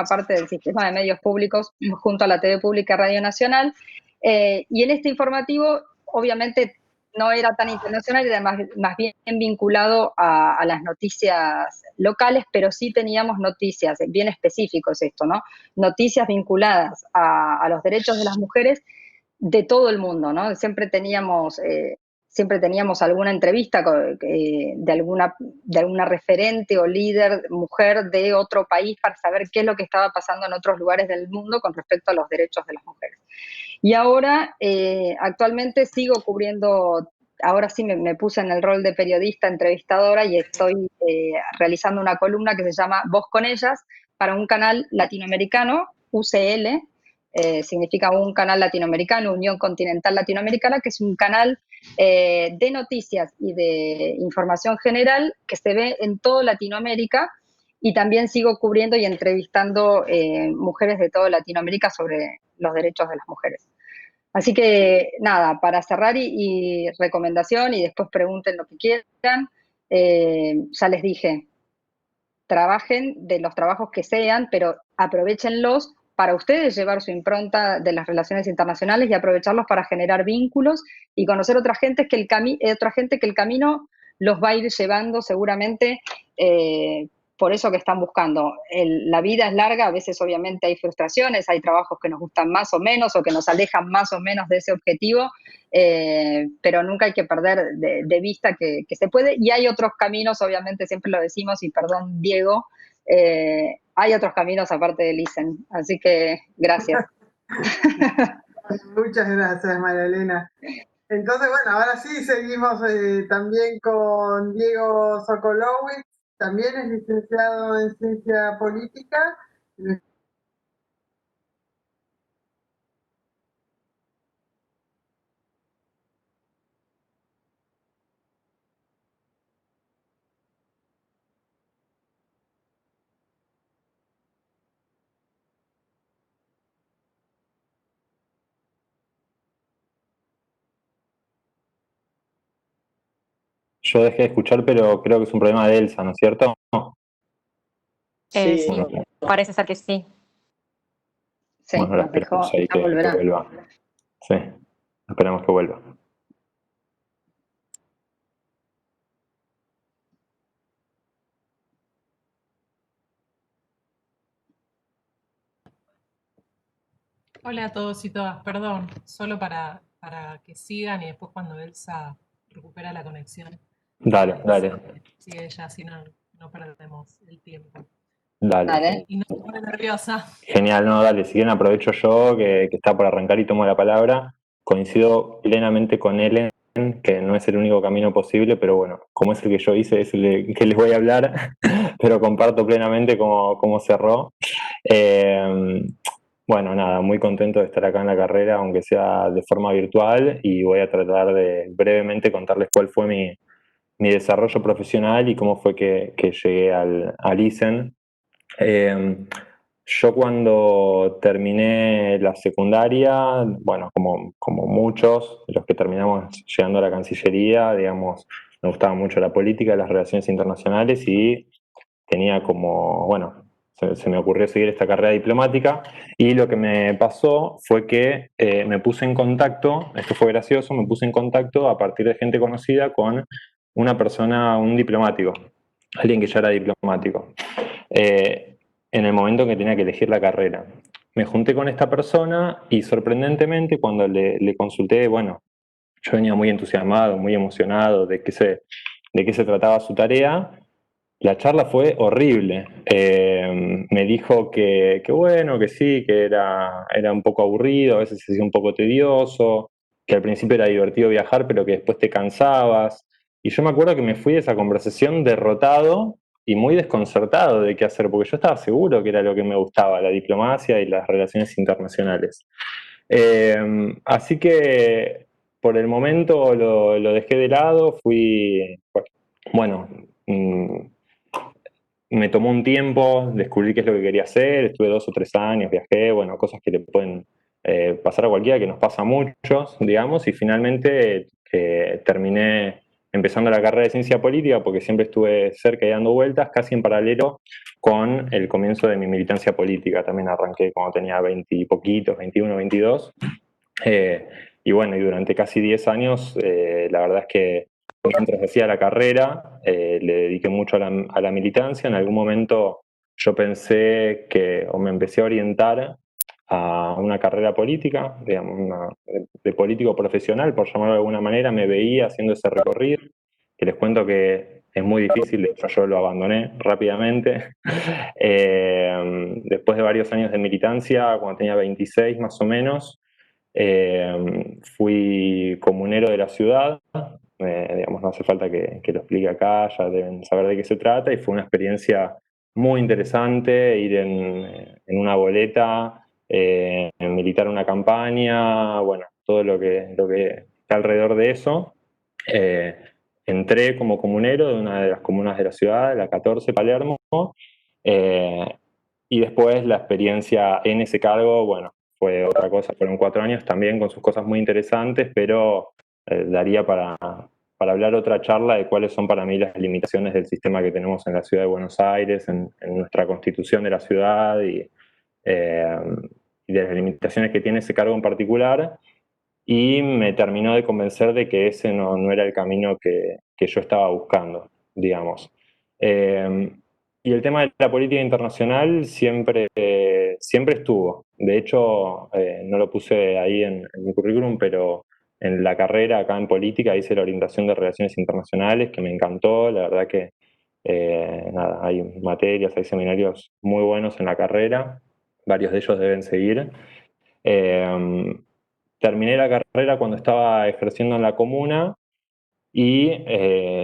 parte del sistema de medios públicos junto a la TV pública Radio Nacional. Y en este informativo, obviamente, no era tan internacional, era más bien vinculado a las noticias locales, pero sí teníamos noticias, bien específicos esto, ¿no? Noticias vinculadas a los derechos de las mujeres de todo el mundo, ¿no? Siempre teníamos alguna entrevista de alguna referente o líder mujer de otro país para saber qué es lo que estaba pasando en otros lugares del mundo con respecto a los derechos de las mujeres. Y ahora, actualmente sigo cubriendo, ahora sí me puse en el rol de periodista, entrevistadora, y estoy realizando una columna que se llama Voz con Ellas, para un canal latinoamericano, UCL, significa un canal latinoamericano, Unión Continental Latinoamericana, que es un canal de noticias y de información general que se ve en toda Latinoamérica, y también sigo cubriendo y entrevistando mujeres de toda Latinoamérica sobre los derechos de las mujeres. Así que nada, para cerrar y recomendación, y después pregunten lo que quieran, ya les dije, trabajen de los trabajos que sean, pero aprovéchenlos para ustedes llevar su impronta de las relaciones internacionales y aprovecharlos para generar vínculos y conocer otra gente que el camino los va a ir llevando seguramente por eso que están buscando. La vida es larga, a veces obviamente hay frustraciones, hay trabajos que nos gustan más o menos o que nos alejan más o menos de ese objetivo, pero nunca hay que perder de vista que se puede, y hay otros caminos, obviamente siempre lo decimos, y perdón Diego, hay otros caminos aparte del ISEN, así que gracias. Muchas gracias, María Elena. Entonces, bueno, ahora sí seguimos también con Diego Sokolowicz, también es licenciado en Ciencia Política. Yo dejé de escuchar, pero creo que es un problema de Elsa, ¿no es cierto? Sí, Sí, Bueno, parece ser que sí. Sí, bueno, ahora nos dejó, esperamos ahí ya que volverá. vuelva. Sí, esperamos que vuelva. Hola a todos y todas, perdón, solo para que sigan y después cuando Elsa recupera la conexión, Dale, dale, sigue ella, así no perdemos el tiempo. dale. Dale. Y no se pone nerviosa. Genial, no, dale, si bien aprovecho yo, que está por arrancar y tomo la palabra. Coincido plenamente con Ellen, que no es el único camino posible, pero bueno, como es el que yo hice, es el que les voy a hablar, pero comparto plenamente cómo cerró. Bueno, nada, muy contento de estar acá en la carrera, aunque sea de forma virtual, y voy a tratar de brevemente contarles cuál fue mi desarrollo profesional y cómo fue que llegué al ISEN. Yo cuando terminé la secundaria, bueno, como muchos de los que terminamos llegando a la Cancillería, digamos, me gustaba mucho la política, las relaciones internacionales y tenía como, bueno, se me ocurrió seguir esta carrera diplomática y lo que me pasó fue que me puse en contacto, esto fue gracioso, me puse en contacto a partir de gente conocida con una persona, un diplomático, alguien que ya era diplomático, en el momento en que tenía que elegir la carrera. Me junté con esta persona y sorprendentemente cuando le consulté, bueno, yo venía muy entusiasmado, muy emocionado de qué se trataba su tarea. La charla fue horrible. Me dijo que bueno, que sí, que era un poco aburrido, a veces se hacía un poco tedioso, que al principio era divertido viajar, pero que después te cansabas. Y yo me acuerdo que me fui de esa conversación derrotado y muy desconcertado de qué hacer, porque yo estaba seguro que era lo que me gustaba, la diplomacia y las relaciones internacionales. Así que por el momento lo dejé de lado, bueno, me tomó un tiempo descubrir qué es lo que quería hacer, estuve 2 o 3 años, viajé, bueno, cosas que le pueden pasar a cualquiera, que nos pasa a muchos, digamos, y finalmente terminé empezando la carrera de ciencia política porque siempre estuve cerca y dando vueltas, casi en paralelo con el comienzo de mi militancia política. También arranqué cuando tenía 20 y poquitos, 21, 22. Y bueno, y durante casi 10 años, la verdad es que mientras hacía la carrera, le dediqué mucho a la militancia. En algún momento yo pensé o me empecé a orientar a una carrera política, digamos, de político profesional, por llamarlo de alguna manera. Me veía haciendo ese recorrido, que les cuento que es muy difícil, de hecho yo lo abandoné rápidamente. Después de varios años de militancia, cuando tenía 26 más o menos, fui comunero de la ciudad, digamos, no hace falta que lo explique acá, ya deben saber de qué se trata, y fue una experiencia muy interesante ir en una boleta, militar una campaña, bueno, todo lo que está alrededor de eso. Entré como comunero de una de las comunas de la ciudad, la 14, Palermo, eh, y después la experiencia en ese cargo, bueno, fue otra cosa, fueron 4 años también con sus cosas muy interesantes, pero daría para hablar otra charla de cuáles son para mí las limitaciones del sistema que tenemos en la ciudad de Buenos Aires, en nuestra constitución de la ciudad eh, y de las limitaciones que tiene ese cargo en particular. Y me terminó de convencer de que ese no era el camino que yo estaba buscando, digamos. Y el tema de la política internacional siempre estuvo. De hecho, no lo puse ahí en mi currículum, pero en la carrera acá en política hice la orientación de relaciones internacionales, que me encantó. La verdad que nada, hay materias, hay seminarios muy buenos en la carrera. Varios de ellos deben seguir. Terminé la carrera cuando estaba ejerciendo en la comuna y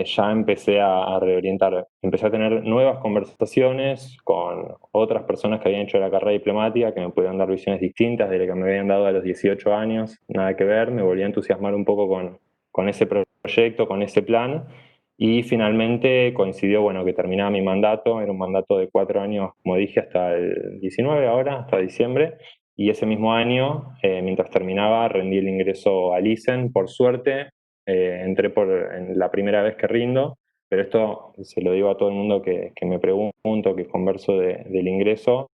ya empecé a reorientar. Empecé a tener nuevas conversaciones con otras personas que habían hecho la carrera diplomática, que me pudieron dar visiones distintas de lo que me habían dado a los 18 años, nada que ver. Me volví a entusiasmar un poco con ese proyecto, con ese plan, y finalmente coincidió, bueno, que terminaba mi mandato. Era un mandato de 4 años, como dije, hasta el 19 ahora, hasta diciembre. Y ese mismo año, mientras terminaba, rendí el ingreso al ISEN. Por suerte, entré en la primera vez que rindo, pero esto se lo digo a todo el mundo que me pregunto, que converso del ingreso.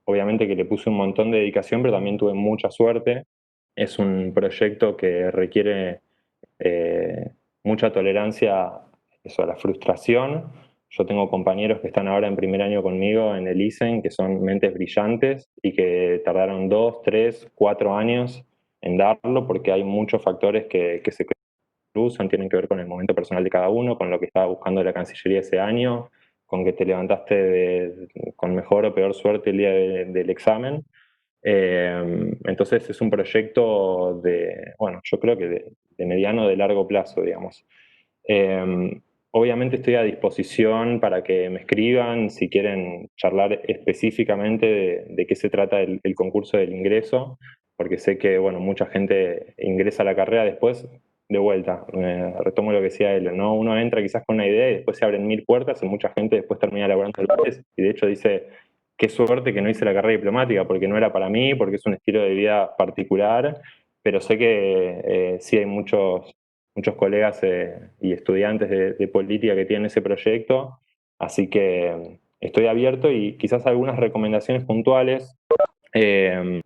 Obviamente que le puse un montón de dedicación, pero también tuve mucha suerte. Es un proyecto que requiere mucha tolerancia a la frustración. Yo tengo compañeros que están ahora en primer año conmigo en el ISEN, que son mentes brillantes y que tardaron 2, 3, 4 años en darlo, porque hay muchos factores que se cruzan, tienen que ver con el momento personal de cada uno, con lo que estaba buscando la Cancillería ese año, con que te levantaste con mejor o peor suerte el día del examen. Entonces es un proyecto bueno, yo creo que de mediano o de largo plazo, digamos. Obviamente estoy a disposición para que me escriban si quieren charlar específicamente de qué se trata el concurso del ingreso, porque sé que, bueno, mucha gente ingresa a la carrera después. De vuelta, retomo lo que decía él, ¿no? Uno entra quizás con una idea y después se abren 1000 puertas y mucha gente después termina laburando lugares, y de hecho dice, qué suerte que no hice la carrera diplomática, porque no era para mí, porque es un estilo de vida particular. Pero sé que sí hay muchos colegas y estudiantes de política que tienen ese proyecto, así que estoy abierto, y quizás algunas recomendaciones puntuales. Eh,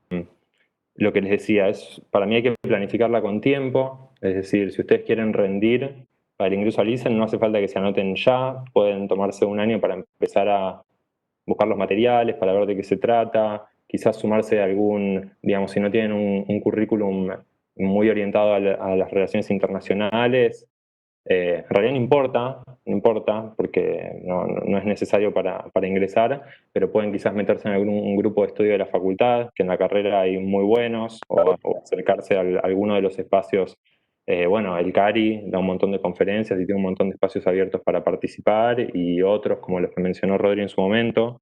lo que les decía, para mí hay que planificarla con tiempo, es decir, si ustedes quieren rendir para el ingreso al ISEN, no hace falta que se anoten ya, pueden tomarse un año para empezar a buscar los materiales, para ver de qué se trata, quizás sumarse a digamos, si no tienen un currículum muy orientado a las relaciones internacionales. En realidad no importa, porque no es necesario para ingresar, pero pueden quizás meterse en algún grupo de estudio de la facultad, que en la carrera hay muy buenos, o acercarse a alguno de los espacios. Bueno, el CARI da un montón de conferencias y tiene un montón de espacios abiertos para participar, y otros como los que mencionó Rodri en su momento.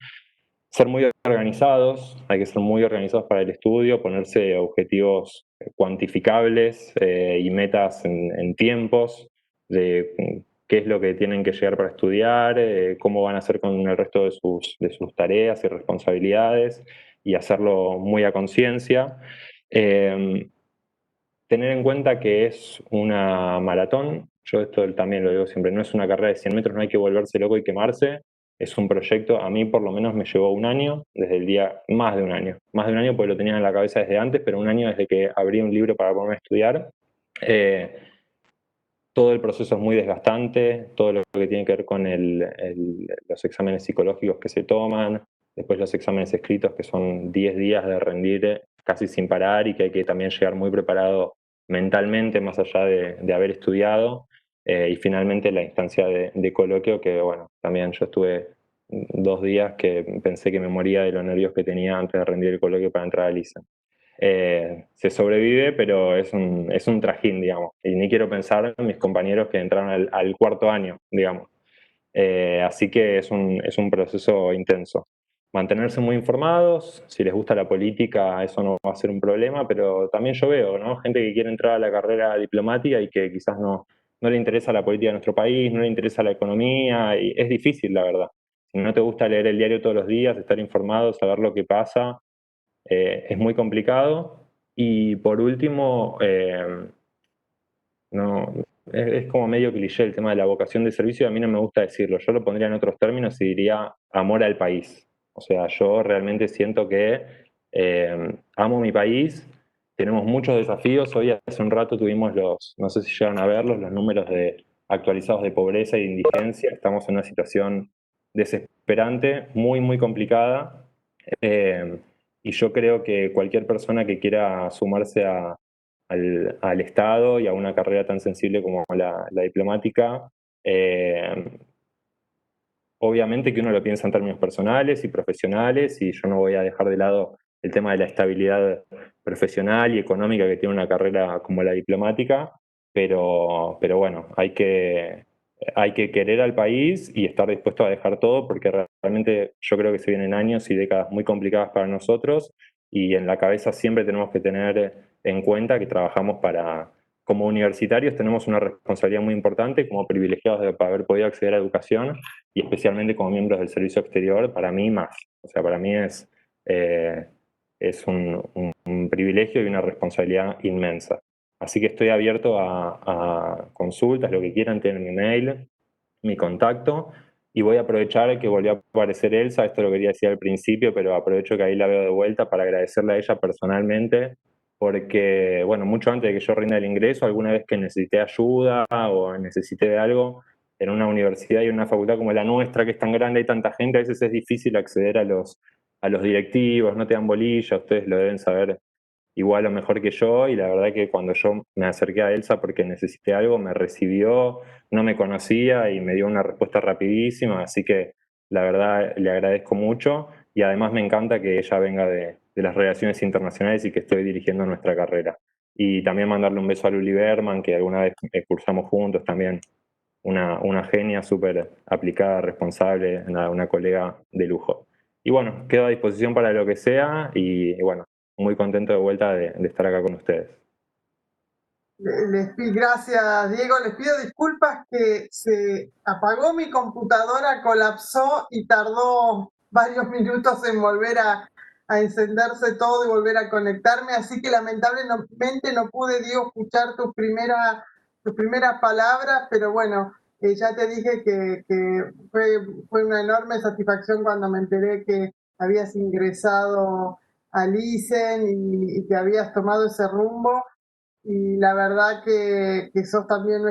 Ser muy organizados, hay que ser muy organizados para el estudio, ponerse objetivos cuantificables y metas en tiempos de qué es lo que tienen que llegar para estudiar, cómo van a hacer con el resto de sus tareas y responsabilidades, y hacerlo muy a conciencia. Tener en cuenta que es una maratón. Yo esto también lo digo siempre, no es una carrera de 100 metros, no hay que volverse loco y quemarse. Es un proyecto, a mí por lo menos me llevó un año, desde el día, más de un año porque lo tenía en la cabeza desde antes, pero un año desde que abrí un libro para ponerme a estudiar. Todo el proceso es muy desgastante, todo lo que tiene que ver con los exámenes psicológicos que se toman, después los exámenes escritos, que son 10 días de rendir casi sin parar, y que hay que también llegar muy preparado mentalmente, más allá de haber estudiado. Y finalmente la instancia de coloquio, que bueno, también yo estuve 2 días que pensé que me moría de los nervios que tenía antes de rendir el coloquio para entrar a LISA. Se sobrevive, pero es un trajín, digamos. Y ni quiero pensar en mis compañeros que entraron al cuarto año, digamos. Así que es un proceso intenso. Mantenerse muy informados, si les gusta la política, eso no va a ser un problema, pero también yo veo, ¿no? Gente que quiere entrar a la carrera diplomática y que quizás no le interesa la política de nuestro país, no le interesa la economía, y es difícil, la verdad. Si no te gusta leer el diario todos los días, estar informado, saber lo que pasa, es muy complicado. Y por último, no, es como medio cliché el tema de la vocación de servicio, y a mí no me gusta decirlo. Yo lo pondría en otros términos y diría amor al país. O sea, yo realmente siento que amo mi país. Tenemos muchos desafíos. Hoy hace un rato tuvimos no sé si llegaron a verlos, los números actualizados de pobreza e indigencia. Estamos en una situación desesperante, muy, muy complicada. Y yo creo que cualquier persona que quiera sumarse al Estado y a una carrera tan sensible como la diplomática, obviamente que uno lo piensa en términos personales y profesionales, y yo no voy a dejar de lado el tema de la estabilidad profesional y económica que tiene una carrera como la diplomática, pero bueno, hay que querer al país y estar dispuesto a dejar todo, porque realmente yo creo que se vienen años y décadas muy complicadas para nosotros, y en la cabeza siempre tenemos que tener en cuenta que trabajamos como universitarios tenemos una responsabilidad muy importante como privilegiados de haber podido acceder a educación, y especialmente como miembros del servicio exterior, para mí más. O sea, para mí es un privilegio y una responsabilidad inmensa. Así que estoy abierto a consultas, lo que quieran, tienen mi mail, mi contacto, y voy a aprovechar que volvió a aparecer Elsa, esto lo quería decir al principio, pero aprovecho que ahí la veo de vuelta para agradecerle a ella personalmente, porque, bueno, mucho antes de que yo rinda el ingreso, alguna vez que necesité ayuda o necesité de algo, en una universidad y en una facultad como la nuestra, que es tan grande, hay tanta gente, a veces es difícil acceder a los directivos, no te dan bolilla, ustedes lo deben saber igual o mejor que yo, y la verdad que cuando yo me acerqué a Elsa porque necesité algo, me recibió, no me conocía y me dio una respuesta rapidísima, así que la verdad le agradezco mucho, y además me encanta que ella venga de las relaciones internacionales y que estoy dirigiendo nuestra carrera. Y también mandarle un beso a Luli Berman, que alguna vez cursamos juntos también, una genia súper aplicada, responsable, una colega de lujo. Y bueno, quedo a disposición para lo que sea, y bueno, muy contento de vuelta de estar acá con ustedes. Gracias, Diego. Les pido disculpas que se apagó mi computadora, colapsó y tardó varios minutos en volver a encenderse todo y volver a conectarme, así que lamentablemente no pude, Diego, escuchar tus primeras palabras, pero bueno, ya te dije que fue una enorme satisfacción cuando me enteré que habías ingresado al ISEN y que habías tomado ese rumbo. Y la verdad que sos también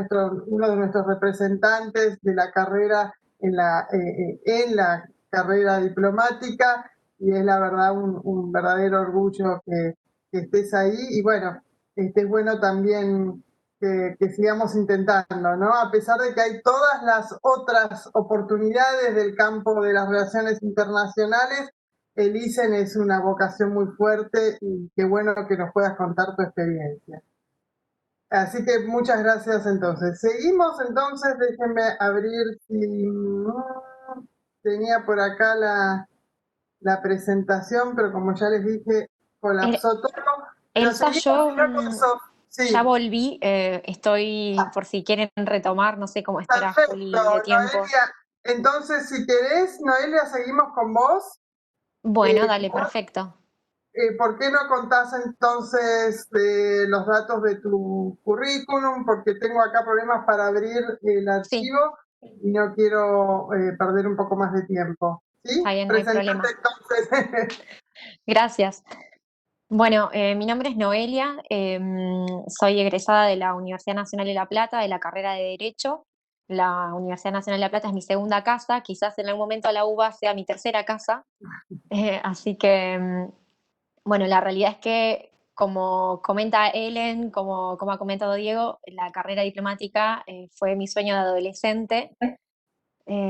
uno de nuestros representantes de la carrera en la carrera diplomática, y es la verdad un verdadero orgullo que estés ahí, y bueno, es bueno también que sigamos intentando, ¿no? A pesar de que hay todas las otras oportunidades del campo de las relaciones internacionales, el ISEN es una vocación muy fuerte, y qué bueno que nos puedas contar tu experiencia. Así que muchas gracias entonces. Seguimos entonces, déjenme abrir si tenía por acá la presentación, pero como ya les dije, colapsó todo. Pero Elsa, seguimos sí, ya volví, estoy por si quieren retomar, no sé cómo estará Juli perfecto, de tiempo. Noelia. Entonces, si querés, Noelia, seguimos con vos. Bueno, dale, perfecto. ¿Por qué no contás entonces los datos de tu currículum? Porque tengo acá problemas para abrir el archivo y no quiero perder un poco más de tiempo. ¿Sí? Está bien, no hay problema. Entonces. Gracias. Bueno, mi nombre es Noelia, soy egresada de la Universidad Nacional de La Plata, de la carrera de Derecho. La Universidad Nacional de La Plata es mi segunda casa, quizás en algún momento la UBA sea mi tercera casa. Así que, bueno, la realidad es que, como comenta Ellen, como ha comentado Diego, la carrera diplomática fue mi sueño de adolescente.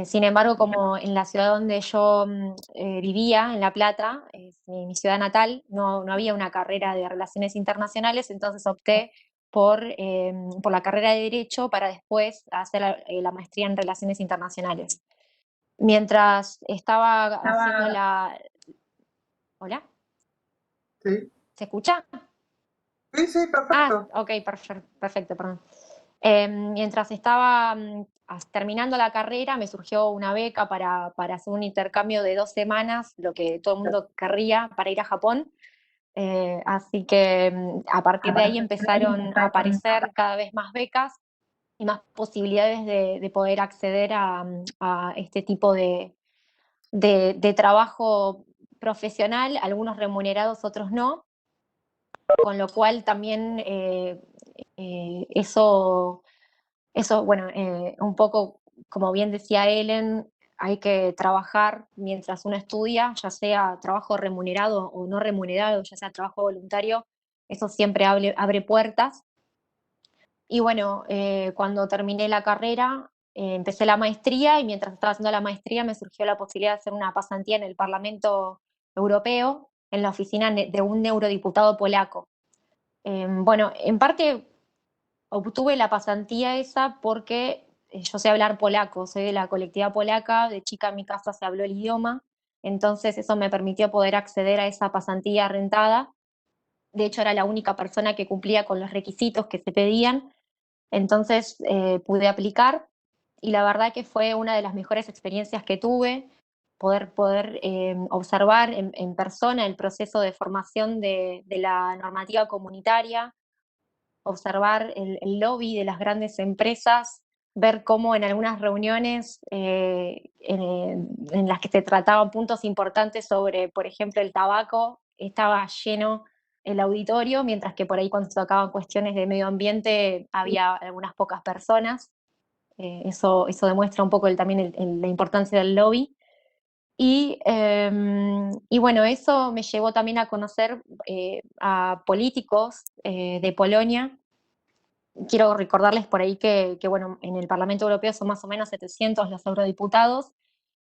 Sin embargo, como en la ciudad donde yo vivía, en La Plata, mi ciudad natal, no había una carrera de relaciones internacionales, entonces opté por la carrera de Derecho para después hacer la maestría en Relaciones Internacionales. Mientras estaba haciendo la... ¿Hola? Sí. ¿Se escucha? Sí, perfecto. Ok, perfecto, perdón. Mientras estaba terminando la carrera, me surgió una beca para hacer un intercambio de 2 semanas, lo que todo el mundo querría, para ir a Japón. Así que a partir de ahí empezaron a aparecer cada vez más becas y más posibilidades de poder acceder a este tipo de trabajo profesional, algunos remunerados, otros no, con lo cual también eso, bueno, un poco, como bien decía Ellen, hay que trabajar mientras uno estudia, ya sea trabajo remunerado o no remunerado, ya sea trabajo voluntario, eso siempre abre puertas. Y bueno, cuando terminé la carrera, empecé la maestría y mientras estaba haciendo la maestría me surgió la posibilidad de hacer una pasantía en el Parlamento Europeo, en la oficina de un eurodiputado polaco. Bueno, en parte obtuve la pasantía esa porque yo sé hablar polaco, soy de la colectividad polaca, de chica en mi casa se habló el idioma, entonces eso me permitió poder acceder a esa pasantía rentada. De hecho, era la única persona que cumplía con los requisitos que se pedían, entonces pude aplicar y la verdad que fue una de las mejores experiencias que tuve, poder observar en persona el proceso de formación de la normativa comunitaria, observar el lobby de las grandes empresas, ver cómo en algunas reuniones en las que se trataban puntos importantes sobre, por ejemplo, el tabaco, estaba lleno el auditorio, mientras que por ahí cuando se tocaban cuestiones de medio ambiente había algunas pocas personas. Eso demuestra un poco también la importancia del lobby. Y bueno, eso me llevó también a conocer a políticos de Polonia. Quiero recordarles por ahí que, bueno, en el Parlamento Europeo son más o menos 700 los eurodiputados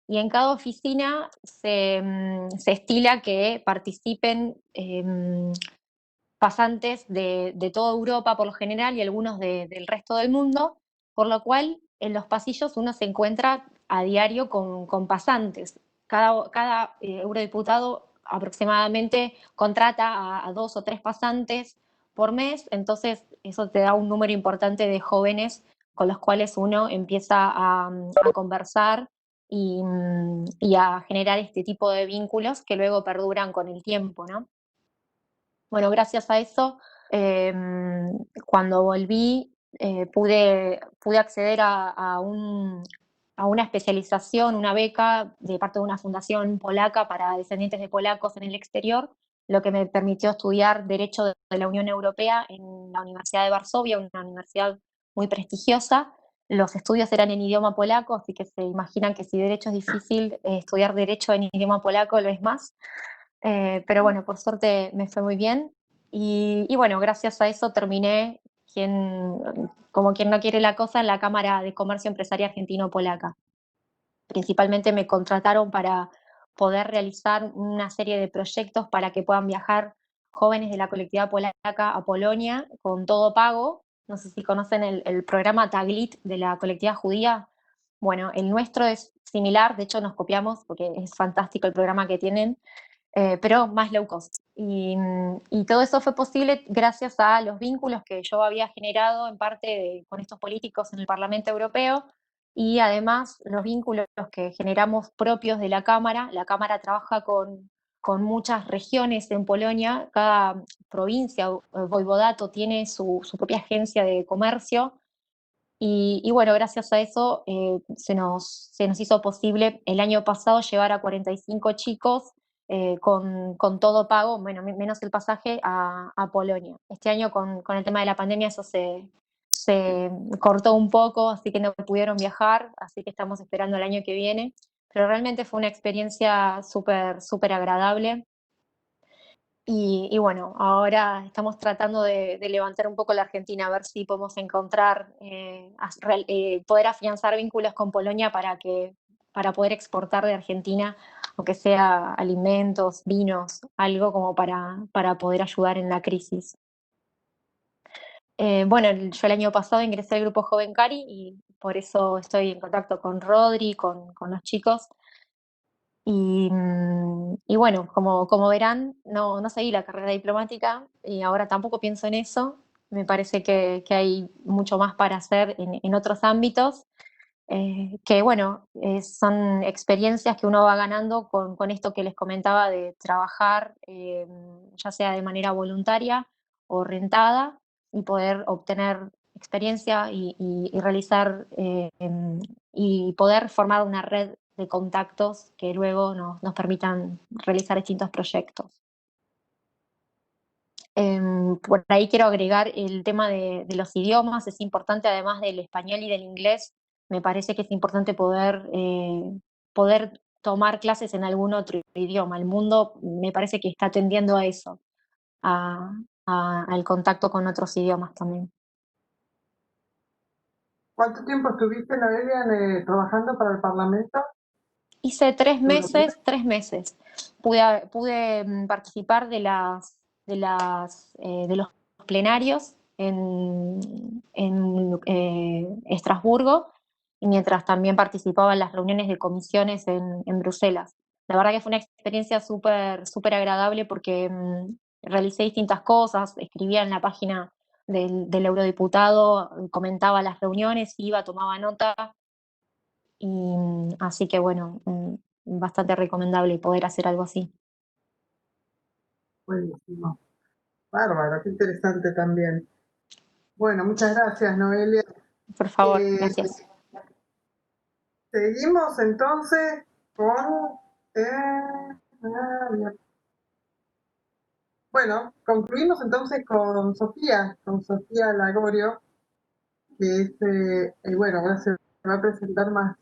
y en cada oficina se estila que participen pasantes de toda Europa por lo general y algunos del resto del mundo, por lo cual en los pasillos uno se encuentra a diario con pasantes. Cada eurodiputado aproximadamente contrata a 2 o 3 pasantes por mes, entonces eso te da un número importante de jóvenes con los cuales uno empieza a conversar y a generar este tipo de vínculos que luego perduran con el tiempo, ¿no? Bueno, gracias a eso, cuando volví, pude acceder a una especialización, una beca de parte de una fundación polaca para descendientes de polacos en el exterior, lo que me permitió estudiar Derecho de la Unión Europea en la Universidad de Varsovia, una universidad muy prestigiosa. Los estudios eran en idioma polaco, así que se imaginan que si Derecho es difícil, estudiar Derecho en idioma polaco lo es más. Pero bueno, por suerte me fue muy bien. Y bueno, gracias a eso terminé como quien no quiere la cosa en la Cámara de Comercio Empresaria Argentino-Polaca. Principalmente me contrataron para poder realizar una serie de proyectos para que puedan viajar jóvenes de la colectividad polaca a Polonia con todo pago. No sé si conocen el programa Taglit de la colectividad judía. Bueno, el nuestro es similar, de hecho nos copiamos porque es fantástico el programa que tienen, pero más low cost. Y todo eso fue posible gracias a los vínculos que yo había generado en parte con estos políticos en el Parlamento Europeo y además los vínculos que generamos propios de la Cámara. La Cámara trabaja con muchas regiones en Polonia, cada provincia, voivodato, tiene su propia agencia de comercio. Y bueno, gracias a eso se nos hizo posible el año pasado llevar a 45 chicos con todo pago, bueno, menos el pasaje, a Polonia. Este año con el tema de la pandemia eso se cortó un poco, así que no pudieron viajar, así que estamos esperando el año que viene. Pero realmente fue una experiencia súper, súper agradable. Y bueno, ahora estamos tratando de levantar un poco la Argentina, a ver si podemos encontrar, poder afianzar vínculos con Polonia para poder exportar de Argentina, aunque sea alimentos, vinos, algo como para poder ayudar en la crisis. Bueno, yo el año pasado ingresé al grupo Joven Cari y por eso estoy en contacto con Rodri, con los chicos. Y bueno, como verán, no seguí la carrera diplomática y ahora tampoco pienso en eso. Me parece que hay mucho más para hacer en otros ámbitos, que bueno, son experiencias que uno va ganando con esto que les comentaba de trabajar, ya sea de manera voluntaria o rentada, y poder obtener experiencia y realizar y poder formar una red de contactos que luego nos permitan realizar distintos proyectos. Por ahí quiero agregar el tema de los idiomas. Es importante, además del español y del inglés, me parece que es importante poder poder tomar clases en algún otro idioma. El mundo me parece que está tendiendo a eso, al contacto con otros idiomas también. ¿Cuánto tiempo estuviste, Noelia, trabajando para el Parlamento? Hice 3 meses. Pude participar de los plenarios en Estrasburgo, y mientras también participaba en las reuniones de comisiones en Bruselas. La verdad que fue una experiencia súper agradable porque realicé distintas cosas, escribía en la página del eurodiputado, comentaba las reuniones, iba, tomaba nota. Y así que bueno, bastante recomendable poder hacer algo así. Buenísimo. Bárbaro, qué interesante también. Bueno, muchas gracias, Noelia. Por favor, gracias. Seguimos entonces con... bueno, concluimos entonces con Sofía Lagorio, que es, bueno, ahora se va a presentar más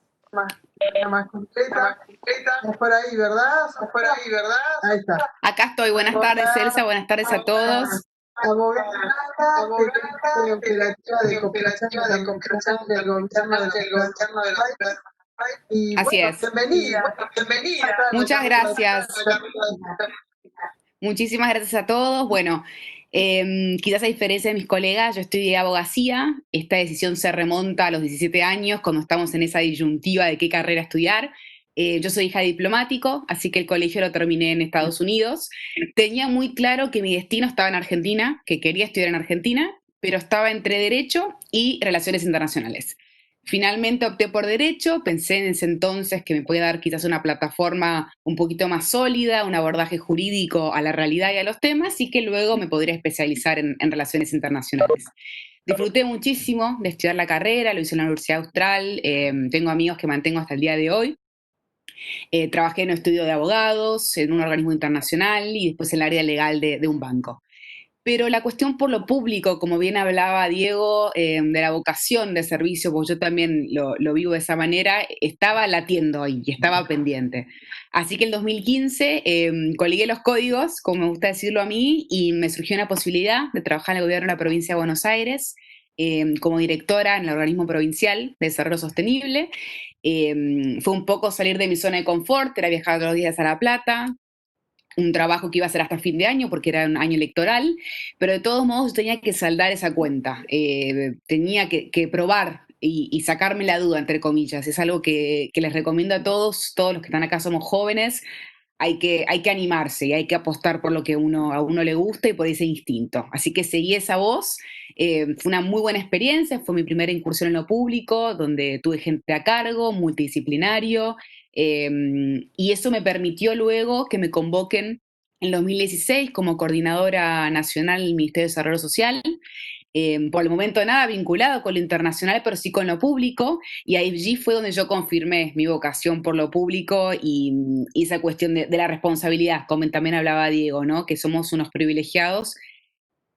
completa. Estás por ahí, ¿verdad? Ahí está. Acá estoy. Buenas tardes, Elsa. Buenas tardes a todos. Abogada, operativa de cooperación internacional del gobierno de la ciudad. Y Así bueno, es. bienvenida. Muchas gracias. Muchísimas gracias a todos. Bueno, quizás a diferencia de mis colegas, yo estudié abogacía. Esta decisión se remonta a los 17 años, cuando estamos en esa disyuntiva de qué carrera estudiar. Yo soy hija de diplomático, así que el colegio lo terminé en Estados Unidos. Tenía muy claro que mi destino estaba en Argentina, que quería estudiar en Argentina, pero estaba entre Derecho y Relaciones Internacionales. Finalmente opté por Derecho, pensé en ese entonces que me podía dar quizás una plataforma un poquito más sólida, un abordaje jurídico a la realidad y a los temas, y que luego me podría especializar en Relaciones Internacionales. Disfruté muchísimo de estudiar la carrera, lo hice en la Universidad Austral, tengo amigos que mantengo hasta el día de hoy. Trabajé en un estudio de abogados, en un organismo internacional y después en el área legal de un banco. Pero la cuestión por lo público, como bien hablaba Diego, de la vocación de servicio, porque yo también lo vivo de esa manera, estaba latiendo ahí y estaba pendiente. Así que en 2015 colgué los códigos, como me gusta decirlo a mí, y me surgió una posibilidad de trabajar en el gobierno de la provincia de Buenos Aires como directora en el organismo provincial de desarrollo sostenible. Fue un poco salir de mi zona de confort, era viajar todos los días a La Plata, un trabajo que iba a ser hasta fin de año porque era un año electoral, pero de todos modos tenía que saldar esa cuenta, tenía que probar y sacarme la duda, entre comillas. Es algo que les recomiendo a todos los que están acá somos jóvenes. Hay que animarse y hay que apostar por lo que a uno le gusta y por ese instinto. Así que seguí esa voz. Fue una muy buena experiencia, fue mi primera incursión en lo público, donde tuve gente a cargo, multidisciplinario, y eso me permitió luego que me convoquen en 2016 como coordinadora nacional del Ministerio de Desarrollo Social. Por el momento nada vinculado con lo internacional, pero sí con lo público, y allí fue donde yo confirmé mi vocación por lo público y esa cuestión de la responsabilidad, como también hablaba Diego, ¿no? Que somos unos privilegiados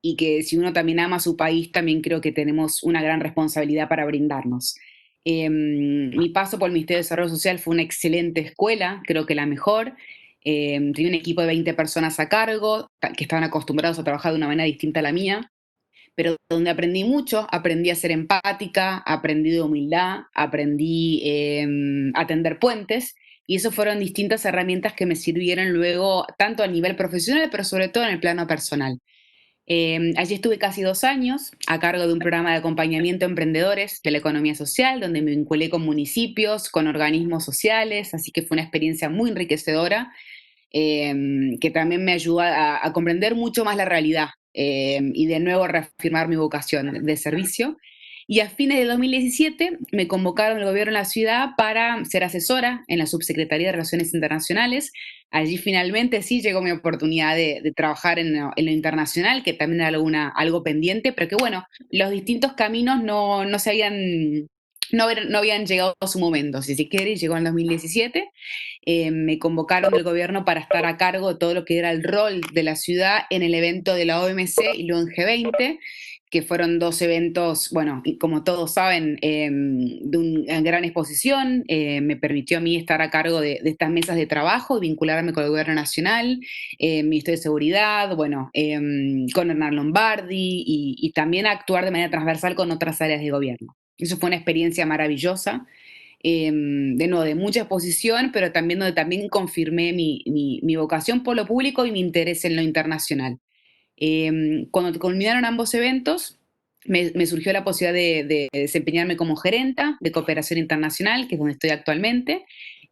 y que si uno también ama a su país, también creo que tenemos una gran responsabilidad para brindarnos. Mi paso por el Ministerio de Desarrollo Social fue una excelente escuela, creo que la mejor. Tenía un equipo de 20 personas a cargo, que estaban acostumbrados a trabajar de una manera distinta a la mía, pero donde aprendí mucho, aprendí a ser empática, aprendí de humildad, aprendí a tender puentes, y eso fueron distintas herramientas que me sirvieron luego, tanto a nivel profesional, pero sobre todo en el plano personal. Allí estuve casi 2 años a cargo de un programa de acompañamiento a emprendedores de la economía social, donde me vinculé con municipios, con organismos sociales, así que fue una experiencia muy enriquecedora, que también me ayudó a comprender mucho más la realidad y de nuevo reafirmar mi vocación de servicio. Y a fines de 2017 me convocaron el gobierno de la ciudad para ser asesora en la Subsecretaría de Relaciones Internacionales. Allí finalmente sí llegó mi oportunidad de trabajar en lo internacional, que también era algo pendiente, pero que bueno, los distintos caminos no habían llegado a su momento, si se quiere, y llegó en 2017. Me convocaron del gobierno para estar a cargo de todo lo que era el rol de la ciudad en el evento de la OMC y luego en G20, que fueron 2 eventos, bueno, y como todos saben, de una gran exposición. Me permitió a mí estar a cargo de estas mesas de trabajo y vincularme con el Gobierno Nacional, Ministerio de Seguridad, bueno, con Hernán Lombardi y también actuar de manera transversal con otras áreas de gobierno. Eso fue una experiencia maravillosa. De nuevo, de mucha exposición, pero también donde también confirmé mi vocación por lo público y mi interés en lo internacional. Cuando culminaron ambos eventos, me surgió la posibilidad de desempeñarme como gerenta de cooperación internacional, que es donde estoy actualmente,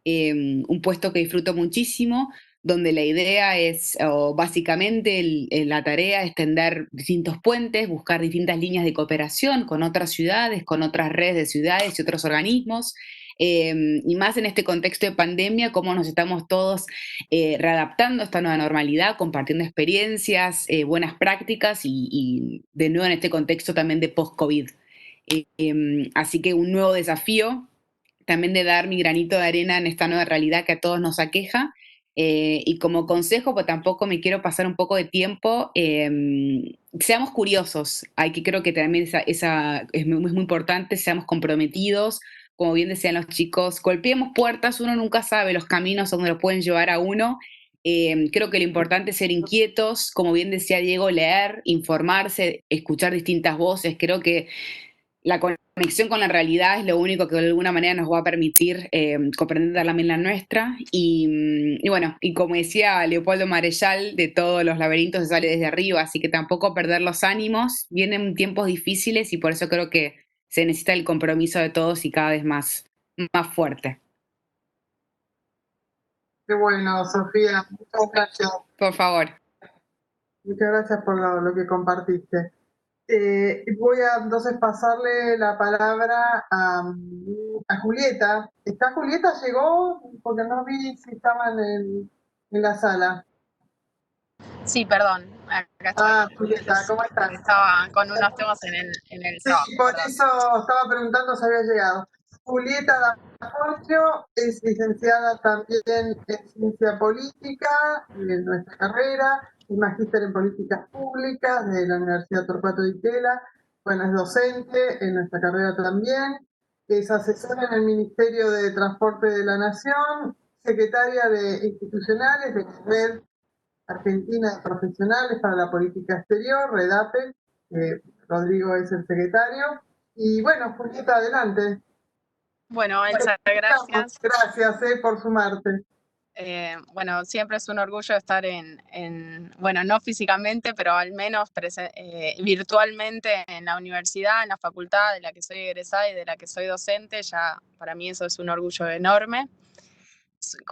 un puesto que disfruto muchísimo, donde la idea es, o básicamente la tarea es tender distintos puentes, buscar distintas líneas de cooperación con otras ciudades, con otras redes de ciudades y otros organismos, y más en este contexto de pandemia, cómo nos estamos todos readaptando a esta nueva normalidad, compartiendo experiencias, buenas prácticas y de nuevo en este contexto también de post-COVID. Así que un nuevo desafío también de dar mi granito de arena en esta nueva realidad que a todos nos aqueja. Y como consejo, pues tampoco me quiero pasar un poco de tiempo, seamos curiosos, creo que también es muy importante, seamos comprometidos, como bien decían los chicos, golpeemos puertas, uno nunca sabe los caminos a donde lo pueden llevar a uno. Creo que lo importante es ser inquietos, como bien decía Diego, leer, informarse, escuchar distintas voces. Creo que la conexión con la realidad es lo único que de alguna manera nos va a permitir comprender también la nuestra. Y bueno, y como decía Leopoldo Marechal, de todos los laberintos se sale desde arriba, así que tampoco perder los ánimos. Vienen tiempos difíciles y por eso creo que se necesita el compromiso de todos y cada vez más fuerte. Qué bueno, Sofía. Muchas gracias. Por favor. Muchas gracias por lo que compartiste. Voy a entonces pasarle la palabra a Julieta. ¿Está Julieta? ¿Llegó? Porque no vi si estaban en la sala. Sí, perdón, acá estoy. Julieta, ¿cómo estás? Estaba con unos temas en el trabajo. Sí, por eso estaba preguntando si había llegado. Julieta D'Ambrosio es licenciada también en Ciencia Política de nuestra carrera, es magíster en Políticas Públicas de la Universidad Torcuato Di Tella, bueno, es docente en nuestra carrera también, es asesora en el Ministerio de Transporte de la Nación, secretaria de Institucionales de la Red Argentina de Profesionales para la Política Exterior, REDAPE, Rodrigo es el secretario. Y bueno, Julieta, adelante. Bueno, Elsa, gracias. Gracias por sumarte. Bueno, siempre es un orgullo estar bueno, no físicamente, pero al menos virtualmente en la universidad, en la facultad de la que soy egresada y de la que soy docente. Ya para mí eso es un orgullo enorme.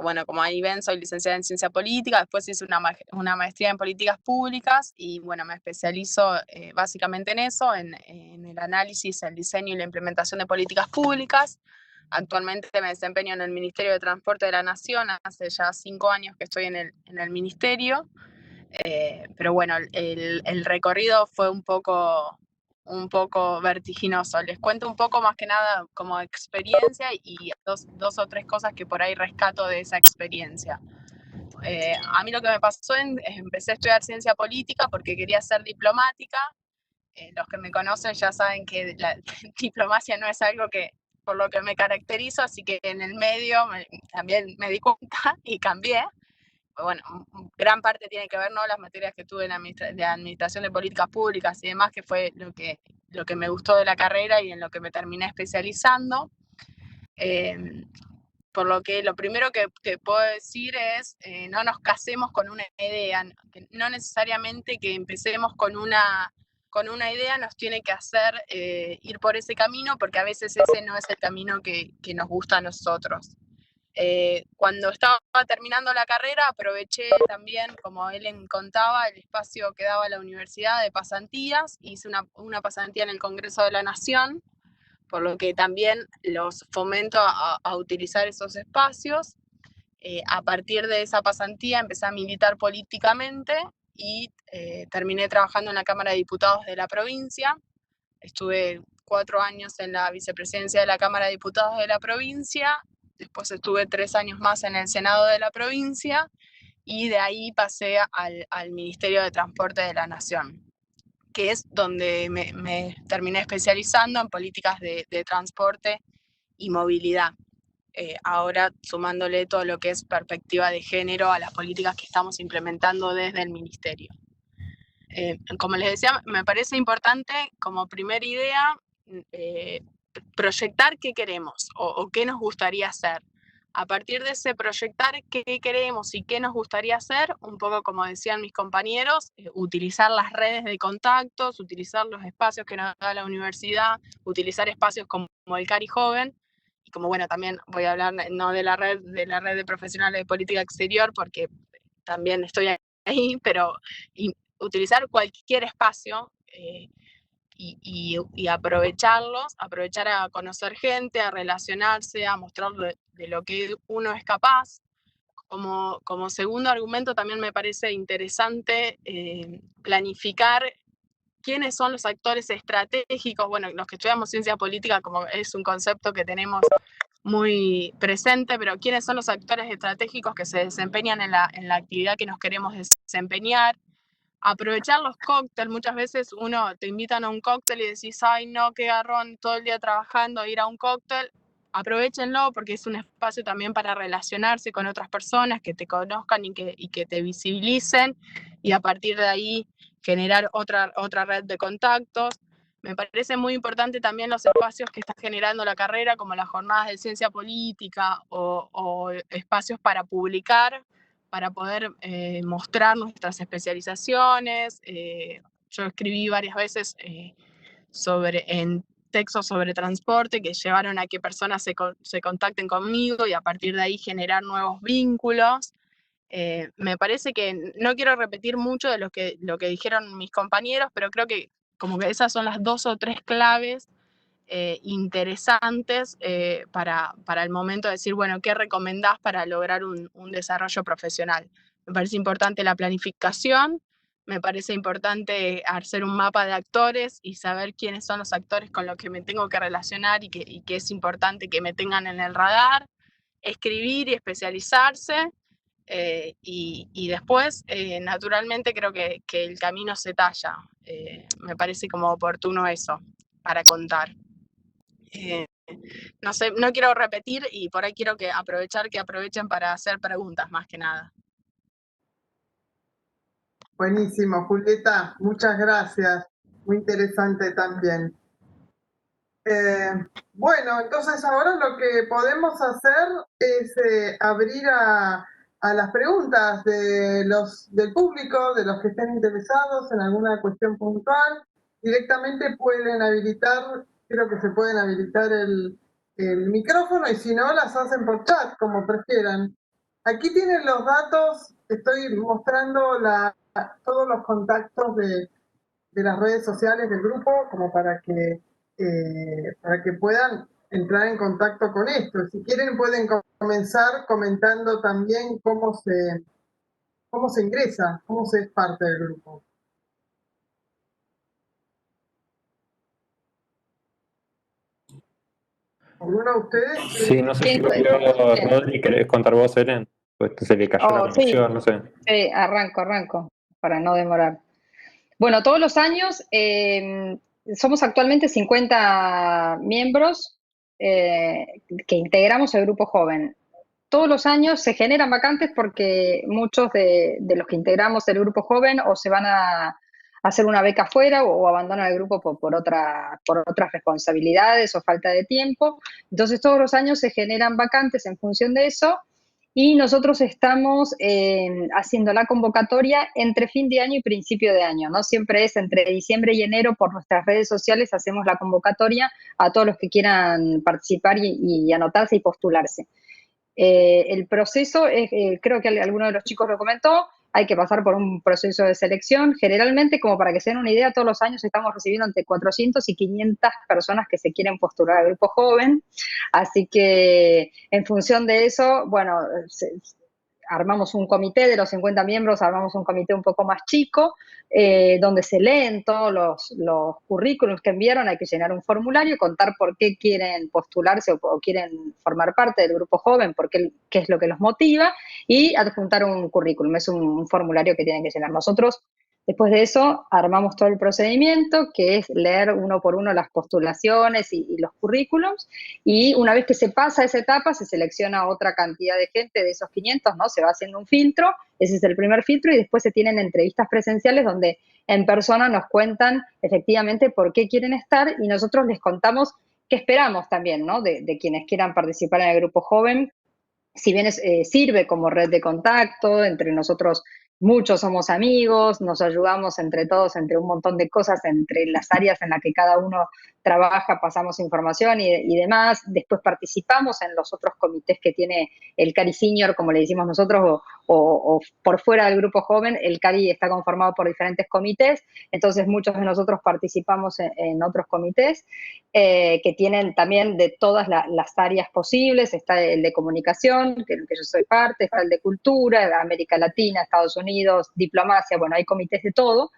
Bueno, como ahí ven, soy licenciada en Ciencia Política, después hice una maestría en Políticas Públicas y bueno, me especializo básicamente en eso, en el análisis, el diseño y la implementación de políticas públicas. Actualmente me desempeño en el Ministerio de Transporte de la Nación, hace ya 5 años que estoy en el ministerio, pero bueno, el recorrido fue un poco vertiginoso. Les cuento un poco más que nada como experiencia y dos o tres cosas que por ahí rescato de esa experiencia. A mí lo que me pasó empecé a estudiar ciencia política porque quería ser diplomática. Los que me conocen ya saben que la diplomacia no es algo por lo que me caracterizo, así que en el medio también me di cuenta y cambié. Bueno, gran parte tiene que ver, ¿no?, las materias que tuve de administración de políticas públicas y demás, que fue lo que me gustó de la carrera y en lo que me terminé especializando. Por lo que lo primero que puedo decir es, no nos casemos con una idea, no necesariamente que empecemos con una idea nos tiene que hacer ir por ese camino, porque a veces ese no es el camino que nos gusta a nosotros. Cuando estaba terminando la carrera aproveché también, como Ellen contaba, el espacio que daba la universidad de pasantías. Hice una pasantía en el Congreso de la Nación, por lo que también los fomento a utilizar esos espacios. A partir de esa pasantía empecé a militar políticamente y terminé trabajando en la Cámara de Diputados de la provincia. Estuve 4 años en la vicepresidencia de la Cámara de Diputados de la provincia. Después estuve 3 años más en el Senado de la provincia y de ahí pasé al Ministerio de Transporte de la Nación, que es donde me terminé especializando en políticas de transporte y movilidad. Ahora sumándole todo lo que es perspectiva de género a las políticas que estamos implementando desde el Ministerio. Como les decía, me parece importante como primera idea proyectar qué queremos o qué nos gustaría hacer. A partir de ese proyectar qué queremos y qué nos gustaría hacer, un poco como decían mis compañeros, utilizar las redes de contactos, utilizar los espacios que nos da la universidad, utilizar espacios como el CARI Joven, y como bueno, también voy a hablar no de la red de profesionales de política exterior, porque también estoy ahí, pero utilizar cualquier espacio y aprovecharlos, aprovechar a conocer gente, a relacionarse, a mostrar de lo que uno es capaz. Como segundo argumento también me parece interesante planificar quiénes son los actores estratégicos. Bueno, los que estudiamos ciencia política, como es un concepto que tenemos muy presente, pero quiénes son los actores estratégicos que se desempeñan en la actividad que nos queremos desempeñar. Aprovechar los cócteles, muchas veces te invitan a un cóctel y decís, ay no, qué garrón, todo el día trabajando, ir a un cóctel. Aprovechenlo porque es un espacio también para relacionarse con otras personas, que te conozcan y que te visibilicen, y a partir de ahí generar otra red de contactos. Me parece muy importante también los espacios que está generando la carrera, como las jornadas de ciencia política o espacios para publicar, para poder mostrar nuestras especializaciones. Yo escribí varias veces en textos sobre transporte que llevaron a que personas se contacten conmigo y a partir de ahí generar nuevos vínculos. Me parece que no quiero repetir mucho de lo que dijeron mis compañeros, pero creo que como que esas son las 2 o 3 claves interesantes para el momento de decir, bueno, ¿qué recomendás para lograr un desarrollo profesional? Me parece importante la planificación, me parece importante hacer un mapa de actores y saber quiénes son los actores con los que me tengo que relacionar y que es importante que me tengan en el radar, escribir y especializarse. Y después, naturalmente, creo que el camino se talla. Me parece como oportuno eso para contar. No sé, no quiero repetir y por ahí quiero que aprovechen para hacer preguntas más que nada. Buenísimo, Julieta, muchas gracias. Muy interesante también. Bueno, entonces ahora lo que podemos hacer es abrir a las preguntas del público, de los que estén interesados en alguna cuestión puntual. Directamente pueden habilitar, creo que se pueden habilitar el micrófono y si no, las hacen por chat, como prefieran. Aquí tienen los datos, estoy mostrando todos los contactos de las redes sociales del grupo, como para que puedan entrar en contacto con esto. Si quieren pueden comenzar comentando también cómo se ingresa, cómo se es parte del grupo. ¿Alguno de ustedes? Sí, no sé si Rodri, ¿querés contar vos, Eren? Pues se le cayó la conexión, no sé. Sí, arranco, para no demorar. Bueno, todos los años somos actualmente 50 miembros que integramos el grupo joven. Todos los años se generan vacantes porque muchos de los que integramos el grupo joven o se van a hacer una beca afuera o abandonan el grupo por otras responsabilidades o falta de tiempo. Entonces todos los años se generan vacantes en función de eso y nosotros estamos haciendo la convocatoria entre fin de año y principio de año, ¿no? Siempre es entre diciembre y enero por nuestras redes sociales hacemos la convocatoria a todos los que quieran participar y anotarse y postularse. El proceso, creo que alguno de los chicos lo comentó, hay que pasar por un proceso de selección. Generalmente, como para que se den una idea, todos los años estamos recibiendo entre 400 y 500 personas que se quieren postular al grupo joven. Así que en función de eso, bueno, armamos un comité de los 50 miembros, armamos un comité un poco más chico, donde se leen todos los currículums que enviaron, hay que llenar un formulario, contar por qué quieren postularse o quieren formar parte del grupo joven, qué es lo que los motiva, y adjuntar un currículum, es un formulario que tienen que llenar. Nosotros Después de eso, armamos todo el procedimiento, que es leer uno por uno las postulaciones y los currículums, y una vez que se pasa esa etapa, se selecciona otra cantidad de gente de esos 500, ¿no? Se va haciendo un filtro, ese es el primer filtro, y después se tienen entrevistas presenciales donde en persona nos cuentan efectivamente por qué quieren estar, y nosotros les contamos qué esperamos también, ¿no? De quienes quieran participar en el grupo joven. Si bien sirve como red de contacto, entre nosotros muchos somos amigos, nos ayudamos entre todos, entre un montón de cosas, entre las áreas en las que cada uno trabaja, pasamos información y demás. Después participamos en los otros comités que tiene el CARI Senior, como le decimos nosotros, o por fuera del grupo joven. El CARI está conformado por diferentes comités, entonces muchos de nosotros participamos en otros comités que tienen también de todas las áreas posibles. Está el de comunicación, del que yo soy parte, está el de cultura, de América Latina, Estados Unidos, diplomacia, bueno, hay comités de todo.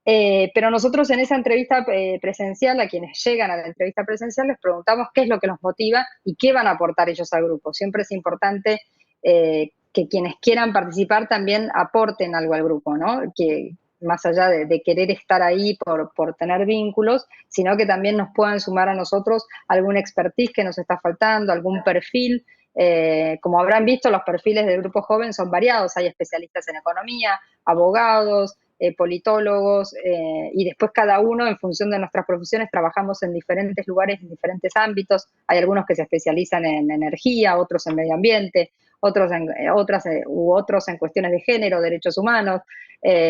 Pero nosotros en esa entrevista presencial, a quienes llegan a la entrevista presencial, les preguntamos qué es lo que los motiva y qué van a aportar ellos al grupo. Siempre es importante que quienes quieran participar también aporten algo al grupo, ¿no? Que más allá de querer estar ahí por tener vínculos, sino que también nos puedan sumar a nosotros algún expertise que nos está faltando, algún perfil. Como habrán visto, los perfiles del grupo joven son variados. Hay especialistas en economía, abogados, politólogos, y después cada uno, en función de nuestras profesiones, trabajamos en diferentes lugares, en diferentes ámbitos. Hay algunos que se especializan en energía, otros en medio ambiente, otros en cuestiones de género, derechos humanos,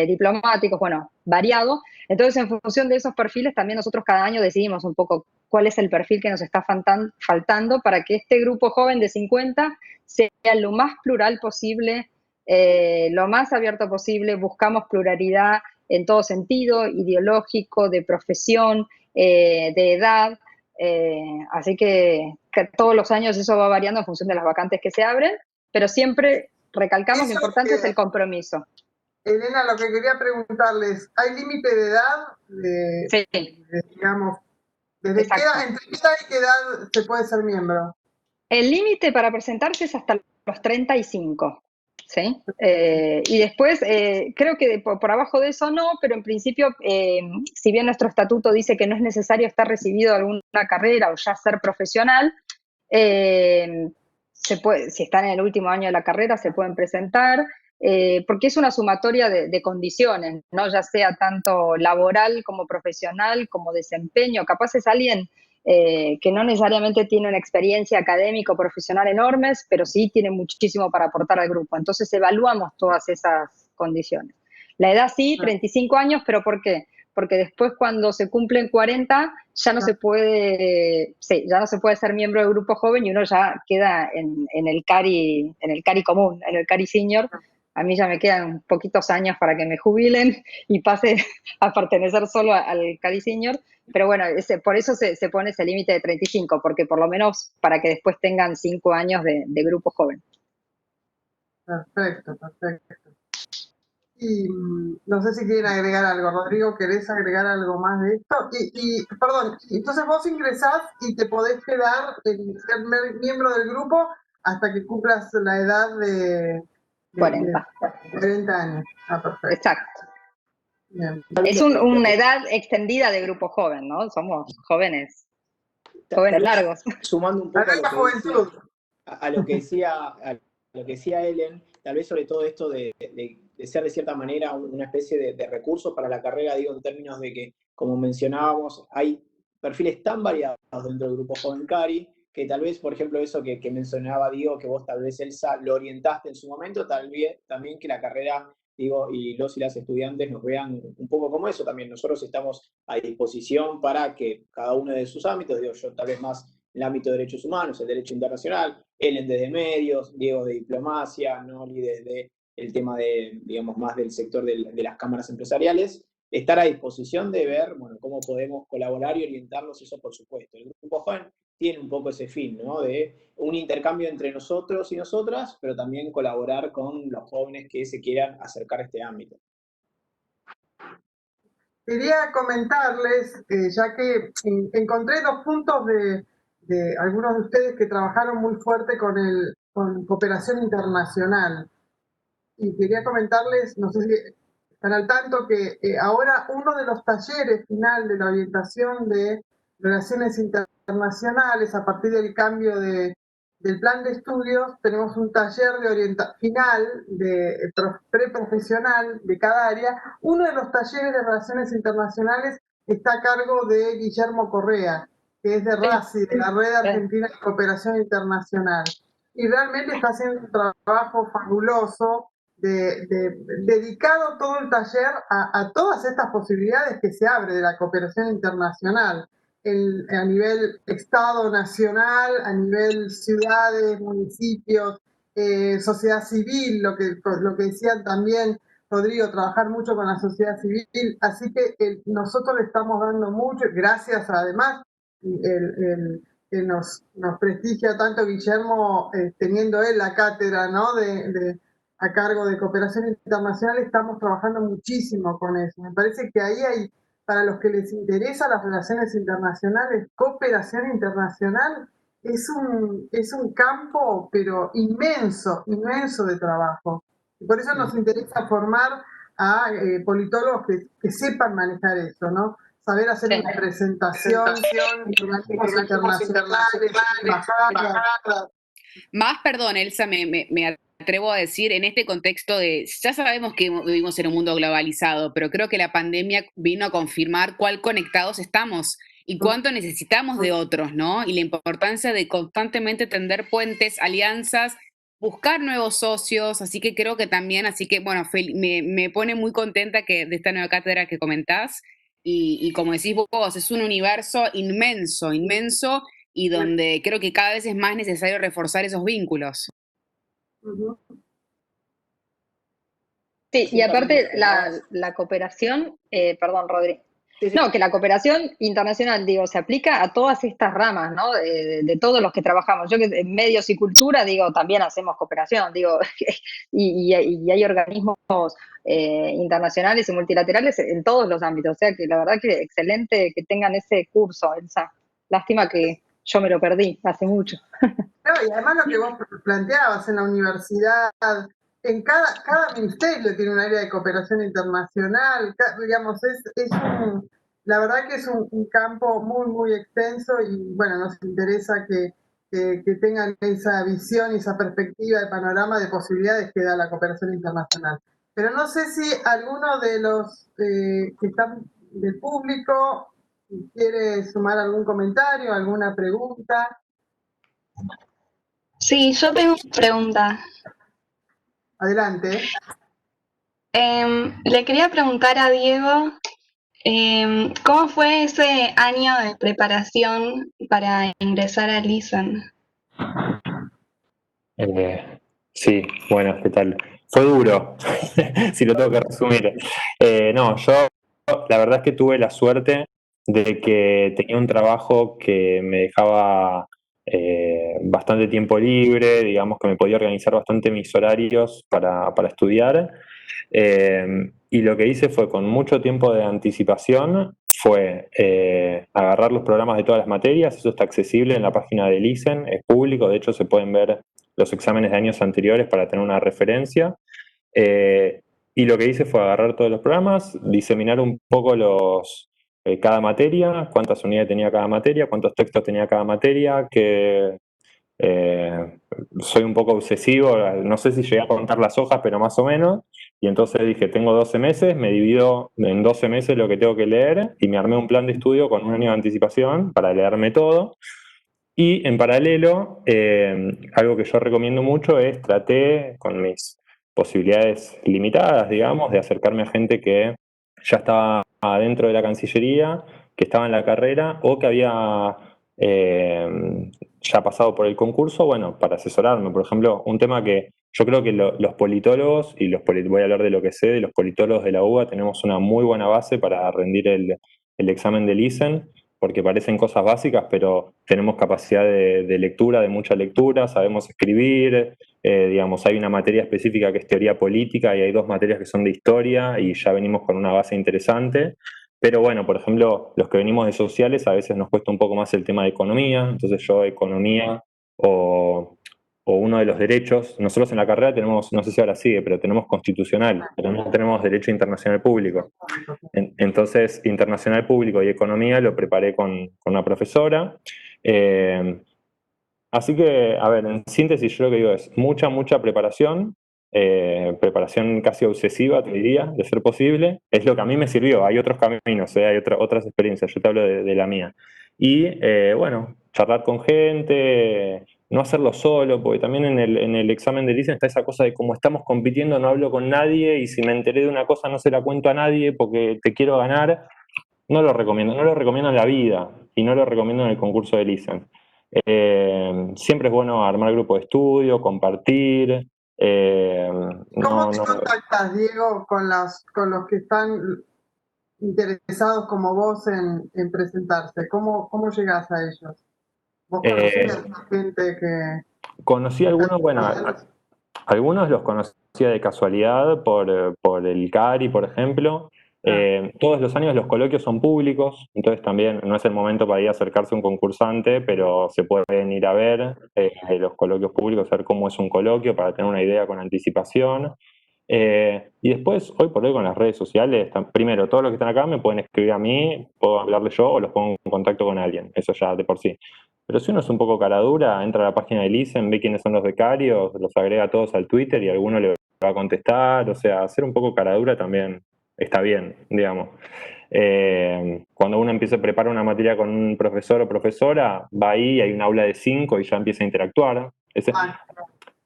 diplomáticos, bueno, variado. Entonces, en función de esos perfiles, también nosotros cada año decidimos un poco cuál es el perfil que nos está faltando para que este grupo joven de 50 sea lo más plural posible, lo más abierto posible. Buscamos pluralidad en todo sentido, ideológico, de profesión, de edad. Así que todos los años eso va variando en función de las vacantes que se abren, pero siempre recalcamos lo importante es el compromiso. Elena, lo que quería preguntarles, ¿hay límite de edad? Sí. Digamos, ¿entre qué edad y qué edad se puede ser miembro? El límite para presentarse es hasta los 35, ¿sí? Y después, creo que por abajo de eso no, pero en principio, si bien nuestro estatuto dice que no es necesario estar recibido de alguna carrera o ya ser profesional, si están en el último año de la carrera, se pueden presentar, porque es una sumatoria de condiciones, ¿no? Ya sea tanto laboral como profesional, como desempeño. Capaz es alguien que no necesariamente tiene una experiencia académica o profesional enormes, pero sí tiene muchísimo para aportar al grupo. Entonces evaluamos todas esas condiciones. La edad sí, 35 años, pero ¿por qué? Porque después cuando se cumplen 40 ya no se puede, ya no se puede ser miembro del grupo joven y uno ya queda en el CARI común, en el CARI Senior. A mí ya me quedan poquitos años para que me jubilen y pase a pertenecer solo al CARI Senior. Pero bueno, por eso se pone ese límite de 35, porque por lo menos para que después tengan 5 años de grupo joven. Perfecto, perfecto. Y no sé si quieren agregar algo. Rodrigo, ¿querés agregar algo más de esto? Perdón, entonces vos ingresás y te podés quedar en ser miembro del grupo hasta que cumplas la edad de 40. 40 años. Ah, perfecto. Exacto. Bien. Es una edad extendida de grupo joven, ¿no? Somos jóvenes largos. Sumando un poco a lo que decía Ellen, tal vez sobre todo esto de ser de cierta manera una especie de recurso para la carrera, digo, en términos de que, como mencionábamos, hay perfiles tan variados dentro del grupo joven CARI, que tal vez, por ejemplo, eso que mencionaba Diego, que vos tal vez, Elsa, lo orientaste en su momento, tal vez también que la carrera, digo, y los y las estudiantes nos vean un poco como eso también. Nosotros estamos a disposición para que cada uno de sus ámbitos, digo, yo tal vez más en el ámbito de derechos humanos, el derecho internacional, Ellen desde medios, Diego de diplomacia, Noli desde el tema de, digamos, más del sector de las cámaras empresariales, estar a disposición de ver, bueno, cómo podemos colaborar y orientarlos, eso por supuesto. El grupo joven tiene un poco ese fin, ¿no? De un intercambio entre nosotros y nosotras, pero también colaborar con los jóvenes que se quieran acercar a este ámbito. Quería comentarles, ya que encontré 2 puntos de algunos de ustedes que trabajaron muy fuerte con cooperación internacional. Y quería comentarles, no sé si están al tanto que ahora uno de los talleres final de la orientación de relaciones internacionales, a partir del cambio del plan de estudios, tenemos un taller de final de preprofesional de cada área. Uno de los talleres de relaciones internacionales está a cargo de Guillermo Correa, que es de RACI, de la Red Argentina de Cooperación Internacional. Y realmente está haciendo un trabajo fabuloso, dedicado todo el taller a todas estas posibilidades que se abre de la cooperación internacional, a nivel Estado nacional, a nivel ciudades, municipios, sociedad civil, lo que decían también Rodrigo, trabajar mucho con la sociedad civil, así que nosotros le estamos dando mucho, gracias además, que nos prestigia tanto Guillermo, teniendo él la cátedra, ¿no?, a cargo de cooperación internacional, estamos trabajando muchísimo con eso. Me parece que ahí hay, para los que les interesa las relaciones internacionales, cooperación internacional es un campo, pero inmenso, inmenso de trabajo. Y por eso nos interesa formar a politólogos que sepan manejar eso, ¿no? Saber hacer una presentación en organismos internacionales, embajadas. Más, perdón, Elsa, me atrevo a decir, en este contexto ya sabemos que vivimos en un mundo globalizado, pero creo que la pandemia vino a confirmar cuál conectados estamos y cuánto necesitamos de otros, ¿no? Y la importancia de constantemente tender puentes, alianzas, buscar nuevos socios, así que creo que también, bueno, me pone muy contenta de esta nueva cátedra que comentás, y como decís vos, es un universo inmenso, inmenso, y donde creo que cada vez es más necesario reforzar esos vínculos. Sí, y aparte la cooperación, perdón, Rodri. No, que la cooperación internacional, digo, se aplica a todas estas ramas, ¿no? De todos los que trabajamos. Yo que en medios y cultura, digo, también hacemos cooperación, digo, y hay organismos internacionales y multilaterales en todos los ámbitos. O sea que la verdad que excelente que tengan ese curso, Elsa. Lástima que yo me lo perdí hace mucho. No, y además lo que vos planteabas en la universidad, en cada ministerio tiene un área de cooperación internacional, digamos, la verdad que es un campo muy, muy extenso y bueno, nos interesa que tengan esa visión y esa perspectiva de panorama de posibilidades que da la cooperación internacional. Pero no sé si alguno de los que están del público quiere sumar algún comentario, alguna pregunta. Sí, yo tengo una pregunta. Adelante. Le quería preguntar a Diego, ¿cómo fue ese año de preparación para ingresar a LISAN? Sí, bueno, ¿qué tal? Fue duro, si lo tengo que resumir. No, yo la verdad es que tuve la suerte de que tenía un trabajo que me dejaba bastante tiempo libre, digamos que me podía organizar bastante mis horarios para estudiar. Y lo que hice fue, con mucho tiempo de anticipación, fue agarrar los programas de todas las materias. Eso está accesible en la página del ISEN, es público, de hecho se pueden ver los exámenes de años anteriores para tener una referencia. Y lo que hice fue agarrar todos los programas, diseminar un poco cada materia, cuántas unidades tenía cada materia, cuántos textos tenía cada materia, que soy un poco obsesivo, no sé si llegué a contar las hojas, pero más o menos, y entonces dije, tengo 12 meses, me divido en 12 meses lo que tengo que leer, y me armé un plan de estudio con un año de anticipación para leerme todo. Y en paralelo, algo que yo recomiendo mucho es traté, con mis posibilidades limitadas, digamos, de acercarme a gente que ya estaba dentro de la Cancillería, que estaba en la carrera o que había ya pasado por el concurso, bueno, para asesorarme. Por ejemplo, un tema que yo creo que los politólogos, y voy a hablar de lo que sé, de los politólogos de la UBA, tenemos una muy buena base para rendir el examen del ISEN, porque parecen cosas básicas, pero tenemos capacidad de lectura, de mucha lectura, sabemos escribir, digamos, hay una materia específica que es teoría política y hay 2 materias que son de historia y ya venimos con una base interesante. Pero bueno, por ejemplo, los que venimos de sociales a veces nos cuesta un poco más el tema de economía, entonces yo economía o o uno de los derechos, nosotros en la carrera tenemos, no sé si ahora sigue, pero tenemos constitucional, pero no tenemos derecho internacional público. Entonces, internacional público y economía lo preparé con una profesora. Así que, a ver, en síntesis yo lo que digo es mucha preparación, preparación casi obsesiva, te diría, de ser posible. Es lo que a mí me sirvió, hay otros caminos, hay otras experiencias, yo te hablo de la mía. Y bueno, charlar con gente, no hacerlo solo, porque también en el examen de licencia está esa cosa de como estamos compitiendo, no hablo con nadie y si me enteré de una cosa no se la cuento a nadie porque te quiero ganar. No lo recomiendo en la vida y no lo recomiendo en el concurso de Lisen. Siempre es bueno armar grupo de estudio, compartir. ¿Cómo te contactas, Diego, con los que están interesados como vos en presentarse? ¿Cómo llegás a ellos? ¿Vos conocés a gente que...? Conocí a algunos, bueno, algunos los conocía de casualidad por el CARI, por ejemplo. Todos los años los coloquios son públicos, entonces también no es el momento para ir a acercarse a un concursante, pero se pueden ir a ver los coloquios públicos, ver cómo es un coloquio para tener una idea con anticipación. Y después, hoy por hoy con las redes sociales, primero, todos los que están acá me pueden escribir a mí, puedo hablarle yo o los pongo en contacto con alguien, eso ya de por sí. Pero si uno es un poco cara dura, entra a la página de Lisen, ve quiénes son los becarios, los agrega a todos al Twitter y alguno le va a contestar, o sea, hacer un poco cara dura también está bien, digamos. Cuando uno empieza a preparar una materia con un profesor o profesora, va ahí, hay un aula de 5 y ya empieza a interactuar.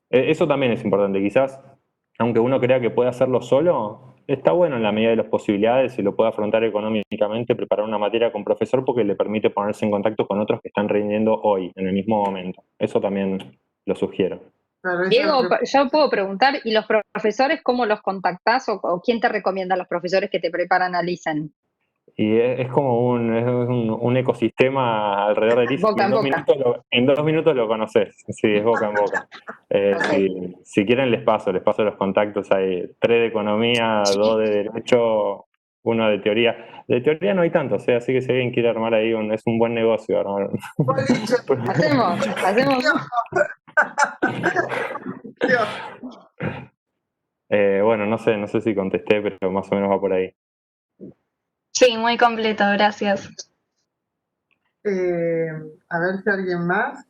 Eso también es importante, quizás, aunque uno crea que puede hacerlo solo, está bueno en la medida de las posibilidades y lo puede afrontar económicamente, preparar una materia con profesor porque le permite ponerse en contacto con otros que están rindiendo hoy, en el mismo momento. Eso también lo sugiero. Diego, yo puedo preguntar, ¿y los profesores cómo los contactás o quién te recomienda a los profesores que te preparan a Lisen? Y es como un ecosistema alrededor de Lisen. En 2 minutos lo conoces. Sí, es boca en boca. Si quieren les paso los contactos. Hay 3 de economía, 2 de derecho, 1 de teoría. De teoría no hay tanto, así que si alguien quiere armar ahí, es un buen negocio armar. Hacemos. Bueno, no sé si contesté, pero más o menos va por ahí. Sí, muy completo, gracias. A ver si alguien más.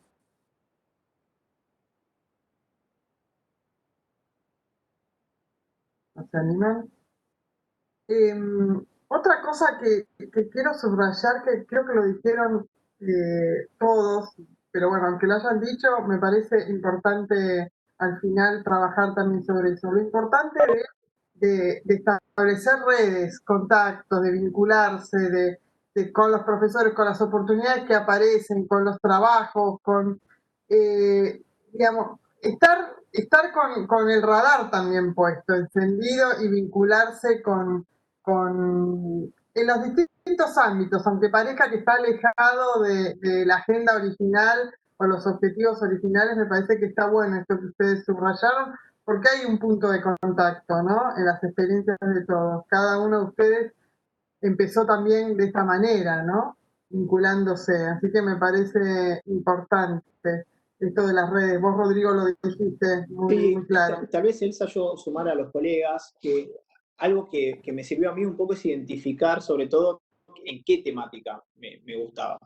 ¿No se animan? Otra cosa que quiero subrayar, que creo que lo dijeron todos, pero bueno, aunque lo hayan dicho, me parece importante al final trabajar también sobre eso. Lo importante de establecer redes, contactos, de vincularse, con los profesores, con las oportunidades que aparecen, con los trabajos, con, digamos, estar con el radar también puesto, encendido y vincularse en los distintos ámbitos, aunque parezca que está alejado de la agenda original o los objetivos originales, me parece que está bueno esto que ustedes subrayaron, porque hay un punto de contacto, ¿no? En las experiencias de todos. Cada uno de ustedes empezó también de esta manera, ¿no? Vinculándose. Así que me parece importante esto de las redes. Vos, Rodrigo, lo dijiste muy claro. Tal vez, Elsa, yo sumar a los colegas que algo que me sirvió a mí un poco es identificar, sobre todo, en qué temática me gustaba.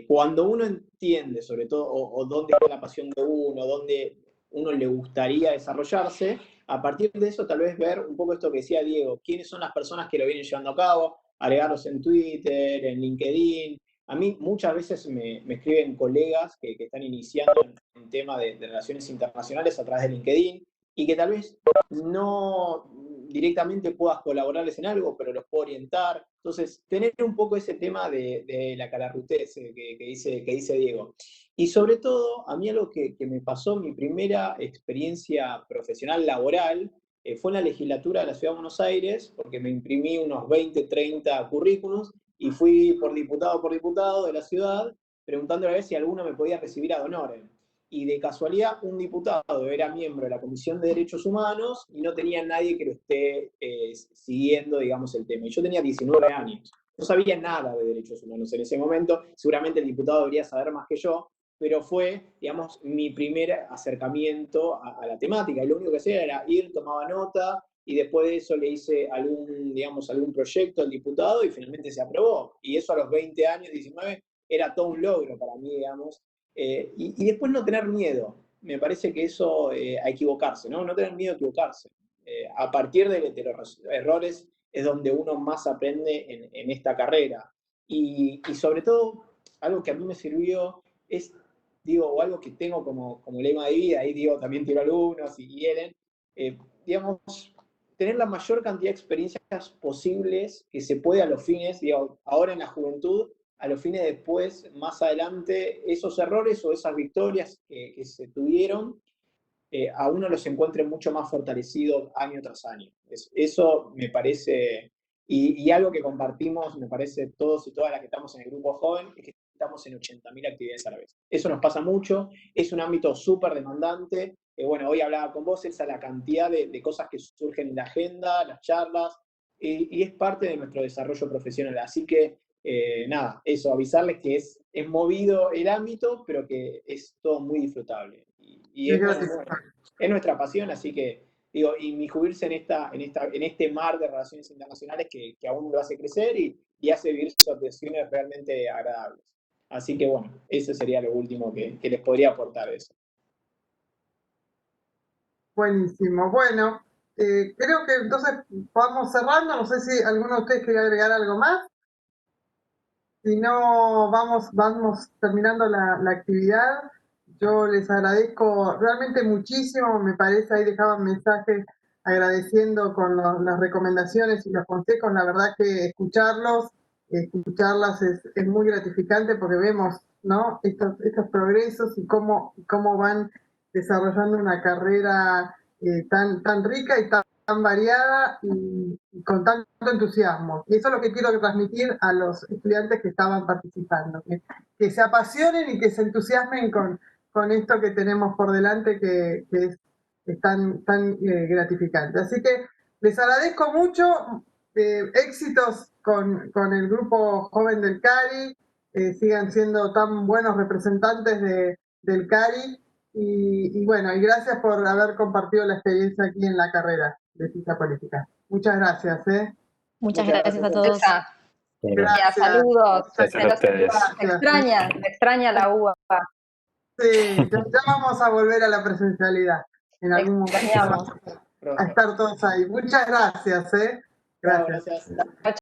Cuando uno entiende, sobre todo, o dónde está la pasión de uno, dónde uno le gustaría desarrollarse, a partir de eso tal vez ver un poco esto que decía Diego, quiénes son las personas que lo vienen llevando a cabo, agregarlos en Twitter, en LinkedIn. A mí muchas veces me escriben colegas que están iniciando en tema de relaciones internacionales a través de LinkedIn y que tal vez no directamente puedas colaborarles en algo, pero los puedo orientar. Entonces, tener un poco ese tema de la calarrutez que dice Diego. Y sobre todo, a mí algo que me pasó, mi primera experiencia profesional laboral, fue en la legislatura de la Ciudad de Buenos Aires, porque me imprimí unos 20, 30 currículums y fui por diputado de la ciudad, preguntándole a ver si alguno me podía recibir ad honorem. Y de casualidad, un diputado era miembro de la Comisión de Derechos Humanos y no tenía nadie que lo esté siguiendo, digamos, el tema. Y yo tenía 19 años. No sabía nada de derechos humanos en ese momento. Seguramente el diputado debería saber más que yo, pero fue, digamos, mi primer acercamiento a la temática. Y lo único que hacía era ir, tomaba nota, y después de eso le hice algún proyecto al diputado y finalmente se aprobó. Y eso a los 20 años, 19, era todo un logro para mí, digamos. Y después no tener miedo. Me parece que eso a equivocarse, ¿no? No tener miedo a equivocarse. A partir de los errores es donde uno más aprende en esta carrera. Y sobre todo, algo que a mí me sirvió es, o algo que tengo como lema de vida, ahí también tiro alumnos y quieren, digamos, tener la mayor cantidad de experiencias posibles que se puede a los fines, ahora en la juventud, a los fines después, más adelante, esos errores o esas victorias que se tuvieron, a uno los encuentre mucho más fortalecidos año tras año. Eso me parece, y algo que compartimos, me parece, todos y todas las que estamos en el grupo joven, es que estamos en 80.000 actividades a la vez. Eso nos pasa mucho, es un ámbito súper demandante. Hoy hablaba con vos, esa la cantidad de cosas que surgen en la agenda, las charlas, y es parte de nuestro desarrollo profesional. Así que, nada, eso, avisarles que es movido el ámbito, pero que es todo muy disfrutable. Y es, es nuestra pasión, así que, y inmiscuirse en este mar de relaciones internacionales que aún lo hace crecer y hace vivir situaciones realmente agradables. Así que bueno, eso sería lo último que les podría aportar de eso. Buenísimo. Bueno, creo que entonces vamos cerrando. No sé si alguno de ustedes quiere agregar algo más. Si no, vamos terminando la actividad. Yo les agradezco realmente muchísimo. Me parece, ahí dejaban mensajes agradeciendo con las recomendaciones y los consejos. La verdad que escucharlas es muy gratificante porque vemos, ¿no?, estos progresos y cómo van desarrollando una carrera tan rica y tan variada y con tanto entusiasmo. Y eso es lo que quiero transmitir a los estudiantes que estaban participando, que se apasionen y que se entusiasmen con esto que tenemos por delante, que es tan gratificante. Así que les agradezco mucho, éxitos con el grupo joven del CARI, sigan siendo tan buenos representantes del CARI, y bueno, y gracias por haber compartido la experiencia aquí en la carrera de Ciencia Política. Muchas gracias. Muchas gracias a todos. Gracias. Saludos. Gracias a ustedes. Me extraña la UBA. Sí, ya vamos a volver a la presencialidad en algún momento, a estar todos ahí. Muchas gracias. Gracias. Gracias.